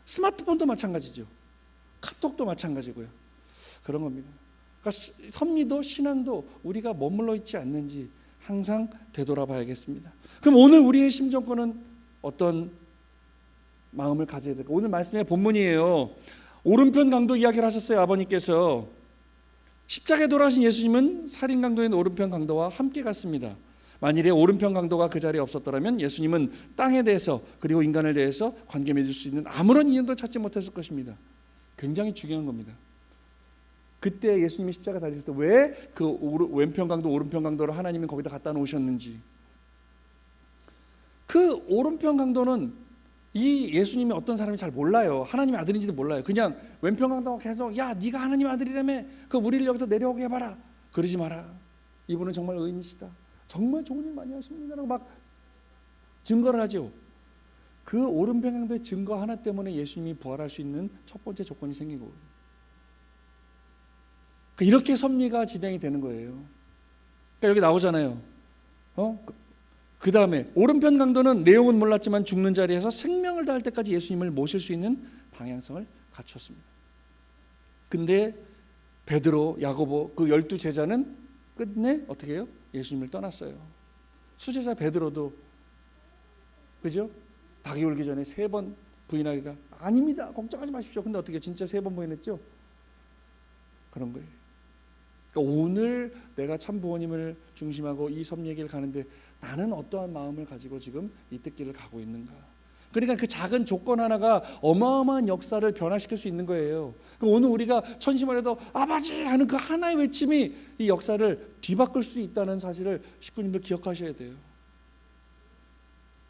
스마트폰도 마찬가지죠. 카톡도 마찬가지고요. 그런 겁니다. 그러니까 섭리도 신앙도 우리가 머물러 있지 않는지 항상 되돌아봐야겠습니다. 그럼 오늘 우리의 심정권은 어떤 마음을 가져야 될까? 오늘 말씀의 본문이에요. 오른편 강도 이야기를 하셨어요. 아버님께서 십자가에 돌아가신 예수님은 살인 강도인 오른편 강도와 함께 갔습니다. 만일에 오른편 강도가 그 자리에 없었더라면 예수님은 땅에 대해서 그리고 인간에 대해서 관계 맺을 수 있는 아무런 이유도 찾지 못했을 것입니다. 굉장히 중요한 겁니다. 그때 예수님이 십자가 달리셨을 때 왜 그 왼편 강도 오른편 강도를 하나님이 거기다 갖다 놓으셨는지, 그 오른편 강도는 이 예수님이 어떤 사람인지 잘 몰라요. 하나님의 아들인지도 몰라요. 그냥 왼편 강도가 계속 야 네가 하나님 아들이라며 그 우리를 여기서 내려오게 해봐라. 그러지 마라. 이분은 정말 의인이시다. 정말 좋은 일 많이 하십니다. 라고 막 증거를 하죠. 그 오른편 강도의 증거 하나 때문에 예수님이 부활할 수 있는 첫 번째 조건이 생긴 거거든요. 이렇게 섭리가 진행이 되는 거예요. 그러니까 여기 나오잖아요. 그 다음에 오른편 강도는 내용은 몰랐지만 죽는 자리에서 생명을 다할 때까지 예수님을 모실 수 있는 방향성을 갖췄습니다. 근데 베드로, 야고보 그 12제자는 끝내 어떻게 해요? 예수님을 떠났어요. 수제자 베드로도 그죠? 닭이 울기 전에 3번 부인하리라. 아닙니다. 걱정하지 마십시오. 근데 어떻게 진짜 3번 부인했죠? 그런 거예요. 그러니까 오늘 내가 참 부모님을 중심하고 이 섭리 얘기를 가는데 나는 어떠한 마음을 가지고 지금 이 뜻길을 가고 있는가? 그러니까 그 작은 조건 하나가 어마어마한 역사를 변화시킬 수 있는 거예요. 그러니까 오늘 우리가 천심을 아버지 하는 그 하나의 외침이 이 역사를 뒤바꿀 수 있다는 사실을 식구님들 기억하셔야 돼요.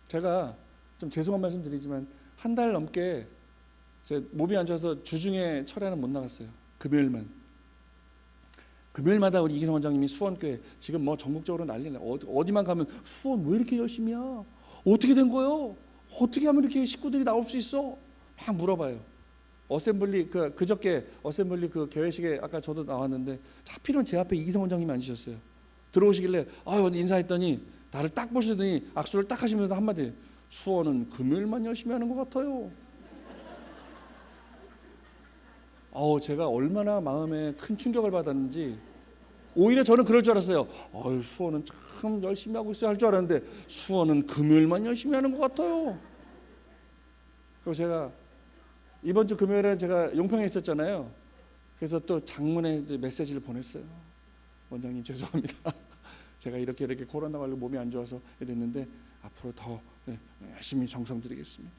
제가 좀 죄송한 말씀 드리지만 한 달 넘게 제 몸이 안 좋아서 주중에 철야는 못 나갔어요. 금요일마다 우리 이기성 원장님이 수원교회 지금 뭐 전국적으로 난리네. 어디만 가면 수원 왜 이렇게 열심히야? 어떻게 된 거요? 어떻게 하면 이렇게 식구들이 나올 수 있어? 막 물어봐요. 어셈블리 그저께 어셈블리 그 개회식에 아까 저도 나왔는데 하필이면 제 앞에 이기성 원장님이 앉으셨어요. 들어오시길래 인사했더니 나를 딱 보시더니 악수를 딱 하시면서 한마디, 수원은 금요일만 열심히 하는 것 같아요. 제가 얼마나 마음에 큰 충격을 받았는지. 오히려 저는 그럴 줄 알았어요. 수원은 참 열심히 하고 있어야 할 줄 알았는데 수원은 금요일만 열심히 하는 것 같아요. 그리고 제가 이번 주 금요일에 제가 용평에 있었잖아요. 그래서 또 장문에 메시지를 보냈어요. 원장님 죄송합니다. 제가 이렇게 코로나 걸려 몸이 안 좋아서 이랬는데 앞으로 더 열심히 정성 드리겠습니다.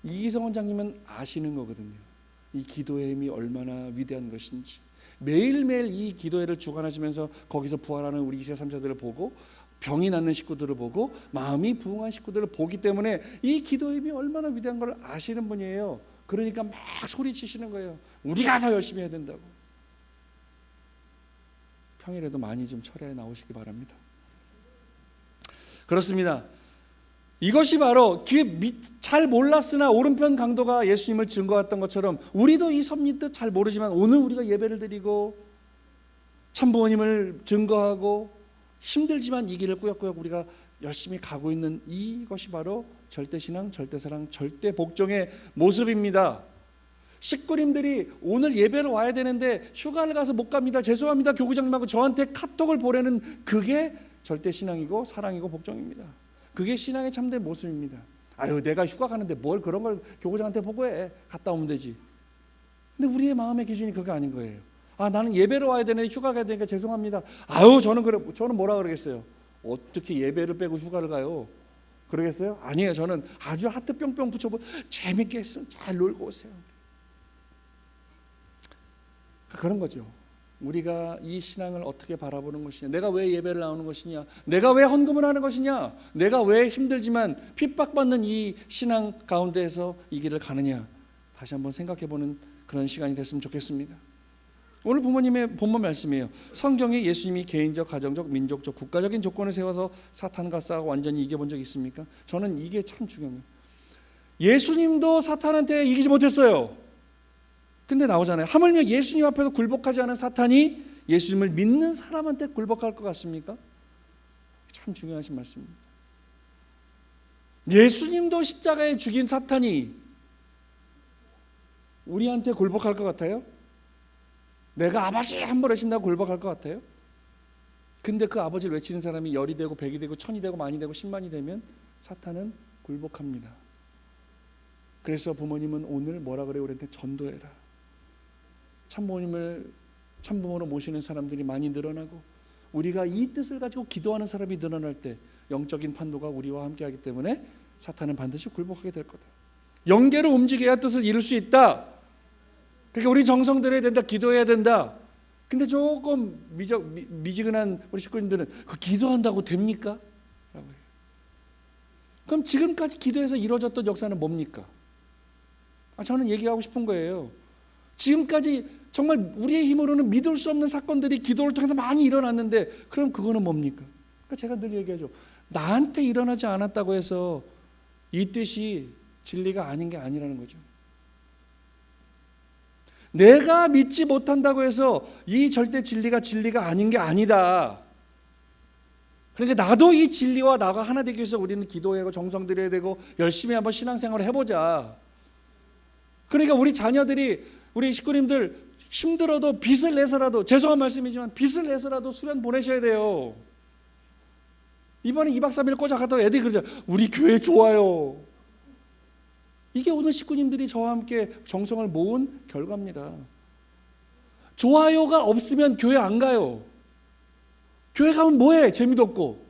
이기성 원장님은 아시는 거거든요. 이 기도의 힘이 얼마나 위대한 것인지. 매일매일 이 기도회를 주관하시면서 거기서 부활하는 우리 2세 3세들을 보고 병이 낫는 식구들을 보고 마음이 부흥한 식구들을 보기 때문에 이 기도의 힘이 얼마나 위대한 걸 아시는 분이에요. 그러니까 막 소리치시는 거예요. 우리가 더 열심히 해야 된다고. 평일에도 많이 좀 철야에 나오시기 바랍니다. 그렇습니다. 이것이 바로 잘 몰랐으나 오른편 강도가 예수님을 증거했던 것처럼 우리도 이 섭리 뜻 잘 모르지만 오늘 우리가 예배를 드리고 참부모님을 증거하고 힘들지만 이 길을 꾸역꾸역 우리가 열심히 가고 있는 이것이 바로 절대신앙, 절대사랑, 절대복종의 모습입니다. 식구님들이 오늘 예배를 와야 되는데 휴가를 가서 못 갑니다. 죄송합니다. 교구장님하고 저한테 카톡을 보내는 그게 절대신앙이고 사랑이고 복종입니다. 그게 신앙의 참된 모습입니다. 아유 내가 휴가 가는데 뭘 그런 걸 교구장한테 보고해. 갔다 오면 되지. 근데 우리의 마음의 기준이 그게 아닌 거예요. 나는 예배로 와야 되는데 휴가 가야 되니까 죄송합니다. 아유 저는 뭐라 그러겠어요. 어떻게 예배를 빼고 휴가를 가요? 그러겠어요? 아니에요. 저는 아주 하트 뿅뿅 붙여보고 재밌게 했어요. 잘 놀고 오세요. 그런 거죠. 우리가 이 신앙을 어떻게 바라보는 것이냐, 내가 왜 예배를 나오는 것이냐, 내가 왜 헌금을 하는 것이냐, 내가 왜 힘들지만 핍박받는 이 신앙 가운데에서 이 길을 가느냐, 다시 한번 생각해보는 그런 시간이 됐으면 좋겠습니다. 오늘 부모님의 본문 말씀이에요. 성경에 예수님이 개인적, 가정적, 민족적, 국가적인 조건을 세워서 사탄과 싸워 완전히 이겨본 적이 있습니까? 저는 이게 참 중요해요. 예수님도 사탄한테 이기지 못했어요. 근데 나오잖아요. 하물며 예수님 앞에서 굴복하지 않은 사탄이 예수님을 믿는 사람한테 굴복할 것 같습니까? 참 중요하신 말씀입니다. 예수님도 십자가에 죽인 사탄이 우리한테 굴복할 것 같아요? 내가 아버지 한 번 하신다고 굴복할 것 같아요? 근데 그 아버지를 외치는 사람이 10이 되고 100이 되고 1000이 되고 만이 되고 10만이 되면 사탄은 굴복합니다. 그래서 부모님은 오늘 뭐라 그래요? 우리한테 전도해라. 참부모로 모시는 사람들이 많이 늘어나고 우리가 이 뜻을 가지고 기도하는 사람이 늘어날 때 영적인 판도가 우리와 함께하기 때문에 사탄은 반드시 굴복하게 될 거다. 영계로 움직여야 뜻을 이룰 수 있다. 그러니까 우리 정성 들여야 된다. 기도해야 된다. 근데 조금 미지근한 우리 식구님들은 그 기도한다고 됩니까? 라고 해요. 그럼 지금까지 기도해서 이루어졌던 역사는 뭡니까? 저는 얘기하고 싶은 거예요. 지금까지 정말 우리의 힘으로는 믿을 수 없는 사건들이 기도를 통해서 많이 일어났는데 그럼 그거는 뭡니까? 그러니까 제가 늘 얘기하죠. 나한테 일어나지 않았다고 해서 이 뜻이 진리가 아닌 게 아니라는 거죠. 내가 믿지 못한다고 해서 이 절대 진리가 아닌 게 아니다. 그러니까 나도 이 진리와 나가 하나 되기 위해서 우리는 기도해야 하고 정성 들여야 되고 열심히 한번 신앙생활을 해보자. 그러니까 우리 자녀들이 우리 식구님들 힘들어도 빚을 내서라도 죄송한 말씀이지만 빚을 내서라도 수련 보내셔야 돼요. 이번에 2박 3일 꽂아갔다가 애들이 그러죠. 우리 교회 좋아요. 이게 오늘 식구님들이 저와 함께 정성을 모은 결과입니다. 좋아요가 없으면 교회 안 가요. 교회 가면 뭐해? 재미도 없고.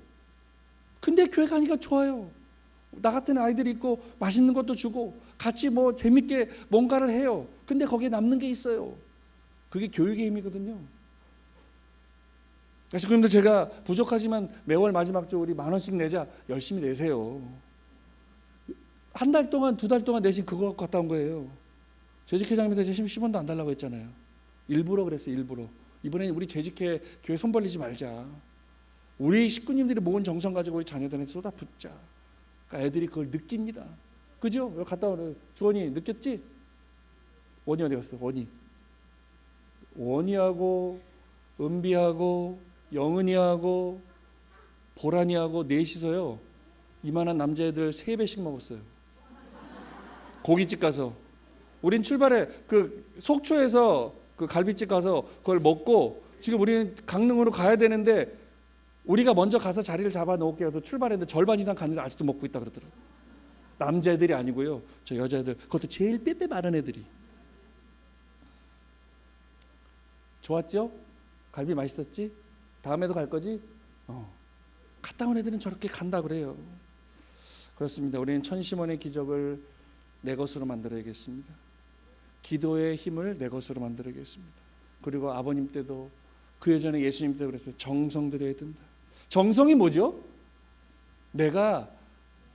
근데 교회 가니까 좋아요. 나 같은 아이들이 있고 맛있는 것도 주고 같이 뭐 재밌게 뭔가를 해요. 근데 거기에 남는 게 있어요. 그게 교육의 힘이거든요. 식구님들 제가 부족하지만 매월 마지막 주 우리 10,000원씩 내자. 열심히 내세요. 한 달 동안 2달 동안 내신 그거 갖고 갔다 온 거예요. 재직회장님한테 10원도 안 달라고 했잖아요. 일부러 그랬어요. 일부러. 이번에는 우리 재직회 교회 손 벌리지 말자. 우리 식구님들이 모은 정성 가지고 우리 자녀들한테 쏟아붓자. 그러니까 애들이 그걸 느낍니다. 그죠? 여기 갔다 오는 주원이 느꼈지? 원이 어디 갔어? 원이하고 은비하고 영은이하고 보란이하고 넷이서요 이만한 남자애들 3배씩 먹었어요. 고깃집 가서. 우린 출발해 그 속초에서 그 갈비집 가서 그걸 먹고 지금 우리는 강릉으로 가야 되는데 우리가 먼저 가서 자리를 잡아 놓을게요. 해서 출발했는데 절반 이상 갔는데 아직도 먹고 있다 그러더라고요. 남자애들이 아니고요. 저 여자애들. 그것도 제일 빼빼 마른 애들이. 좋았죠? 갈비 맛있었지? 다음에도 갈 거지? 갔다 온 애들은 저렇게 간다 그래요. 그렇습니다. 우리는 천시몬의 기적을 내 것으로 만들어야겠습니다. 기도의 힘을 내 것으로 만들어야겠습니다. 그리고 아버님 때도 그 예전에 예수님 때도 그랬어요. 정성 들여야 된다. 정성이 뭐죠? 내가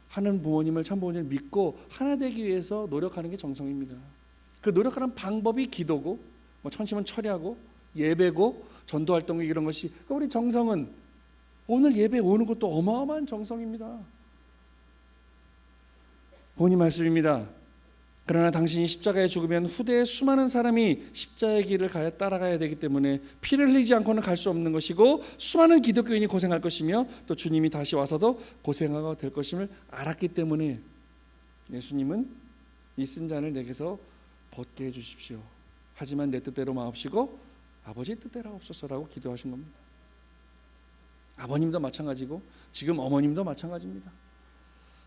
하는 부모님을 참 부모님을 믿고 하나 되기 위해서 노력하는 게 정성입니다. 그 노력하는 방법이 기도고 뭐 천시몬 철야고 예배고 전도활동 이런 것이 그러니까 우리 정성은 오늘 예배 오는 것도 어마어마한 정성입니다. 본인 말씀입니다. 그러나 당신이 십자가에 죽으면 후대에 수많은 사람이 십자가의 길을 따라가야 되기 때문에 피를 흘리지 않고는 갈 수 없는 것이고 수많은 기독교인이 고생할 것이며 또 주님이 다시 와서도 고생하게 될 것임을 알았기 때문에 예수님은 이 쓴 잔을 내게서 벗게 해주십시오. 하지만 내 뜻대로 마옵시고 아버지 뜻대로 하옵소서라고 기도하신 겁니다. 아버님도 마찬가지고 지금 어머님도 마찬가지입니다.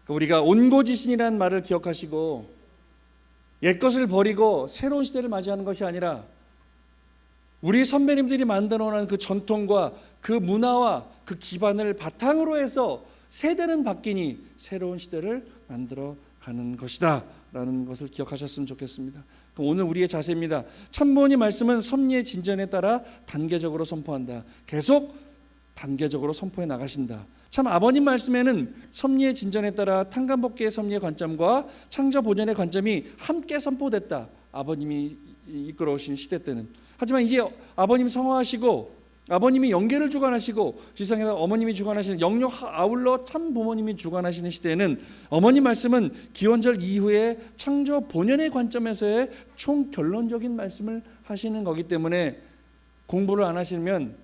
우리가 온고지신이라는 말을 기억하시고 옛것을 버리고 새로운 시대를 맞이하는 것이 아니라 우리 선배님들이 만들어 놓은 그 전통과 그 문화와 그 기반을 바탕으로 해서 세대는 바뀌니 새로운 시대를 만들어 가는 것이다 라는 것을 기억하셨으면 좋겠습니다. 그럼 오늘 우리의 자세입니다. 참부모님 말씀은 섭리의 진전에 따라 단계적으로 선포한다. 계속 단계적으로 선포해 나가신다. 참 아버님 말씀에는 섭리의 진전에 따라 탄감복귀의 섭리의 관점과 창조 본연의 관점이 함께 선포됐다. 아버님이 이끌어오신 시대 때는. 하지만 이제 아버님 성화하시고 아버님이 영계를 주관하시고 지상에서 어머님이 주관하시는 영육 아울러 참 부모님이 주관하시는 시대에는 어머님 말씀은 기원절 이후에 창조 본연의 관점에서의 총결론적인 말씀을 하시는 거기 때문에 공부를 안 하시면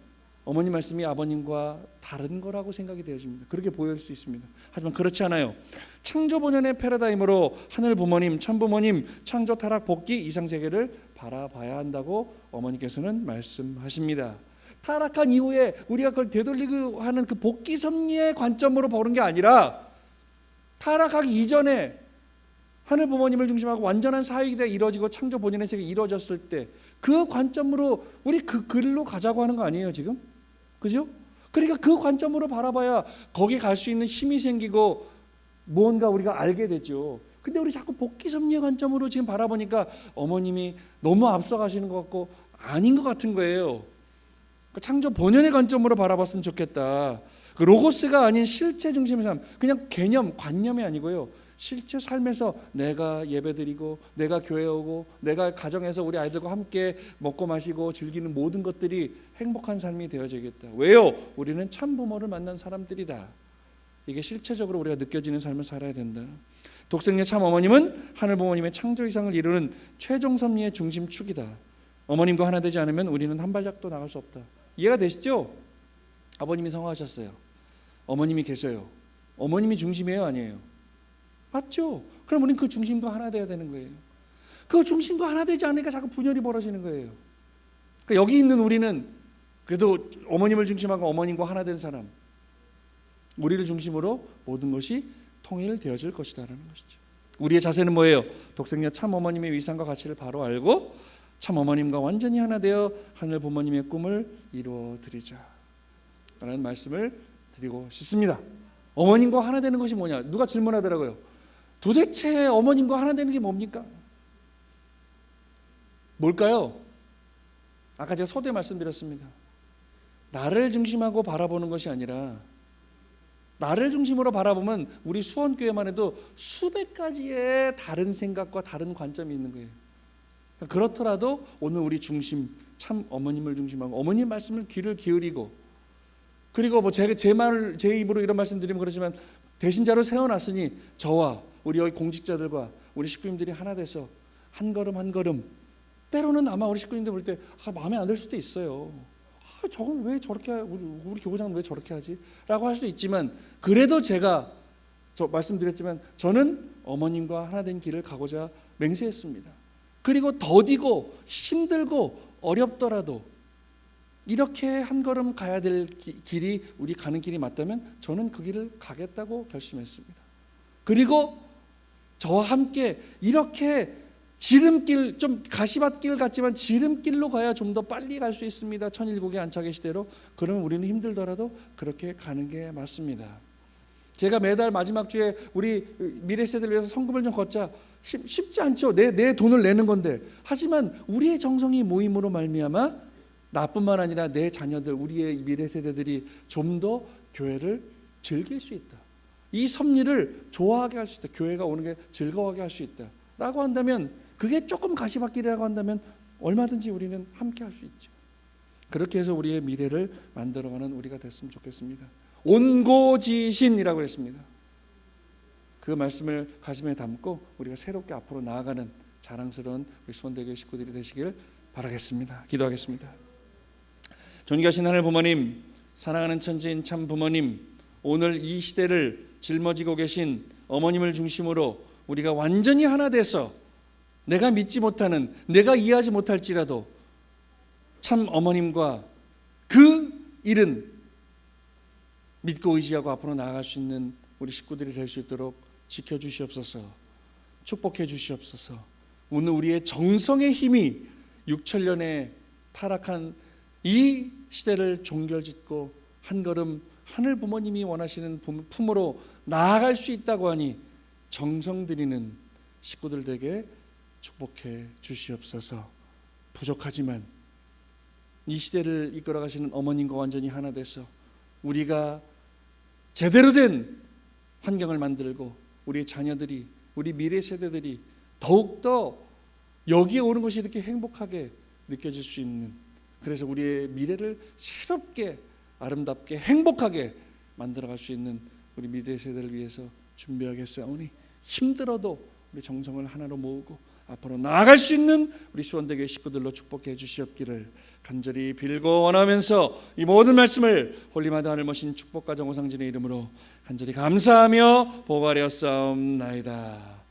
어머님 말씀이 아버님과 다른 거라고 생각이 되어집니다. 그렇게 보일 수 있습니다. 하지만 그렇지 않아요. 창조 본연의 패러다임으로 하늘 부모님, 참 부모님, 창조 타락 복귀 이상 세계를 바라봐야 한다고 어머니께서는 말씀하십니다. 타락한 이후에 우리가 그걸 되돌리고 하는 그 복귀 섭리의 관점으로 보는 게 아니라 타락하기 이전에 하늘 부모님을 중심하고 완전한 사회가 이루어지고 창조 본연의 세계가 이루어졌을 때 그 관점으로 우리 그 글로 가자고 하는 거 아니에요 지금? 그죠? 그러니까 그 관점으로 바라봐야 거기 갈 수 있는 힘이 생기고 무언가 우리가 알게 되죠. 근데 우리 자꾸 복귀 섭리의 관점으로 지금 바라보니까 어머님이 너무 앞서가시는 것 같고 아닌 것 같은 거예요. 창조 본연의 관점으로 바라봤으면 좋겠다. 그 로고스가 아닌 실체 중심의 삶, 그냥 개념, 관념이 아니고요. 실제 삶에서 내가 예배드리고 내가 교회 오고 내가 가정에서 우리 아이들과 함께 먹고 마시고 즐기는 모든 것들이 행복한 삶이 되어지겠다. 왜요? 우리는 참 부모를 만난 사람들이다. 이게 실체적으로 우리가 느껴지는 삶을 살아야 된다. 독생녀 참 어머님은 하늘 부모님의 창조 이상을 이루는 최종 섭리의 중심축이다. 어머님과 하나 되지 않으면 우리는 한 발짝도 나갈 수 없다. 이해가 되시죠? 아버님이 성화하셨어요. 어머님이 계셔요. 어머님이 중심이에요, 아니에요? 맞죠? 그럼 우리는 그 중심과 하나 돼야 되는 거예요. 그 중심과 하나 되지 않으니까 자꾸 분열이 벌어지는 거예요. 그러니까 여기 있는 우리는 그래도 어머님을 중심하고 어머님과 하나 된 사람, 우리를 중심으로 모든 것이 통일되어질 것이다라는 것이죠. 우리의 자세는 뭐예요? 독생녀 참 어머님의 위상과 가치를 바로 알고 참 어머님과 완전히 하나 되어 하늘 부모님의 꿈을 이루어 드리자 라는 말씀을 드리고 싶습니다. 어머님과 하나 되는 것이 뭐냐? 누가 질문하더라고요. 도대체 어머님과 하나 되는 게 뭡니까? 뭘까요? 아까 제가 서두에 말씀드렸습니다. 나를 중심하고 바라보는 것이 아니라 나를 중심으로 바라보면 우리 수원교회만 해도 수백 가지의 다른 생각과 다른 관점이 있는 거예요. 그렇더라도 오늘 우리 중심 참 어머님을 중심하고 어머님 말씀을 귀를 기울이고 그리고 뭐 제 입으로 이런 말씀드리면 그렇지만 대신자로 세워놨으니 저와 우리 여기 공직자들과 우리 식구님들이 하나 돼서 한 걸음 한 걸음 때로는 아마 우리 식구님들 볼 때 마음에 안 들 수도 있어요. 저건 왜 저렇게 우리 교구장은 왜 저렇게 하지? 라고 할 수도 있지만 그래도 제가 말씀드렸지만 저는 어머님과 하나 된 길을 가고자 맹세했습니다. 그리고 더디고 힘들고 어렵더라도 이렇게 한 걸음 가야 될 길이 우리 가는 길이 맞다면 저는 그 길을 가겠다고 결심했습니다. 그리고 저와 함께 이렇게 지름길, 좀 가시밭길 같지만 지름길로 가야 좀 더 빨리 갈 수 있습니다. 천일국의 안착의 시대로. 그러면 우리는 힘들더라도 그렇게 가는 게 맞습니다. 제가 매달 마지막 주에 우리 미래 세대를 위해서 성금을 좀 걷자. 쉽지 않죠. 내 돈을 내는 건데. 하지만 우리의 정성이 모임으로 말미암아 나뿐만 아니라 내 자녀들, 우리의 미래 세대들이 좀 더 교회를 즐길 수 있다. 이 섭리를 좋아하게 할 수 있다. 교회가 오는 게 즐거워하게 할 수 있다. 라고 한다면 그게 조금 가시밭길이라고 한다면 얼마든지 우리는 함께 할 수 있죠. 그렇게 해서 우리의 미래를 만들어가는 우리가 됐으면 좋겠습니다. 온고지신이라고 했습니다. 그 말씀을 가슴에 담고 우리가 새롭게 앞으로 나아가는 자랑스러운 우리 수원대교회 식구들이 되시길 바라겠습니다. 기도하겠습니다. 존귀하신 하늘 부모님, 사랑하는 천지인 참 부모님, 오늘 이 시대를 짊어지고 계신 어머님을 중심으로 우리가 완전히 하나 돼서 내가 믿지 못하는, 내가 이해하지 못할지라도 참 어머님과 그 일은 믿고 의지하고 앞으로 나아갈 수 있는 우리 식구들이 될 수 있도록 지켜주시옵소서. 축복해 주시옵소서. 오늘 우리의 정성의 힘이 6천년의 타락한 이 시대를 종결짓고 한 걸음 하늘 부모님이 원하시는 품으로 나아갈 수 있다고 하니 정성 들이는 식구들 되게 축복해 주시옵소서. 부족하지만 이 시대를 이끌어 가시는 어머님과 완전히 하나 돼서 우리가 제대로 된 환경을 만들고 우리 자녀들이, 우리 미래 세대들이 더욱더 여기에 오는 것이 이렇게 행복하게 느껴질 수 있는, 그래서 우리의 미래를 새롭게 아름답게 행복하게 만들어갈 수 있는 우리 미래 세대를 위해서 준비하겠사오니 힘들어도 우리 정성을 하나로 모으고 앞으로 나아갈 수 있는 우리 수원대교회 식구들로 축복해 주시옵기를 간절히 빌고 원하면서 이 모든 말씀을 홀리마다 하늘 모신 축복과 정호상진의 이름으로 간절히 감사하며 보고하려 싸움나이다.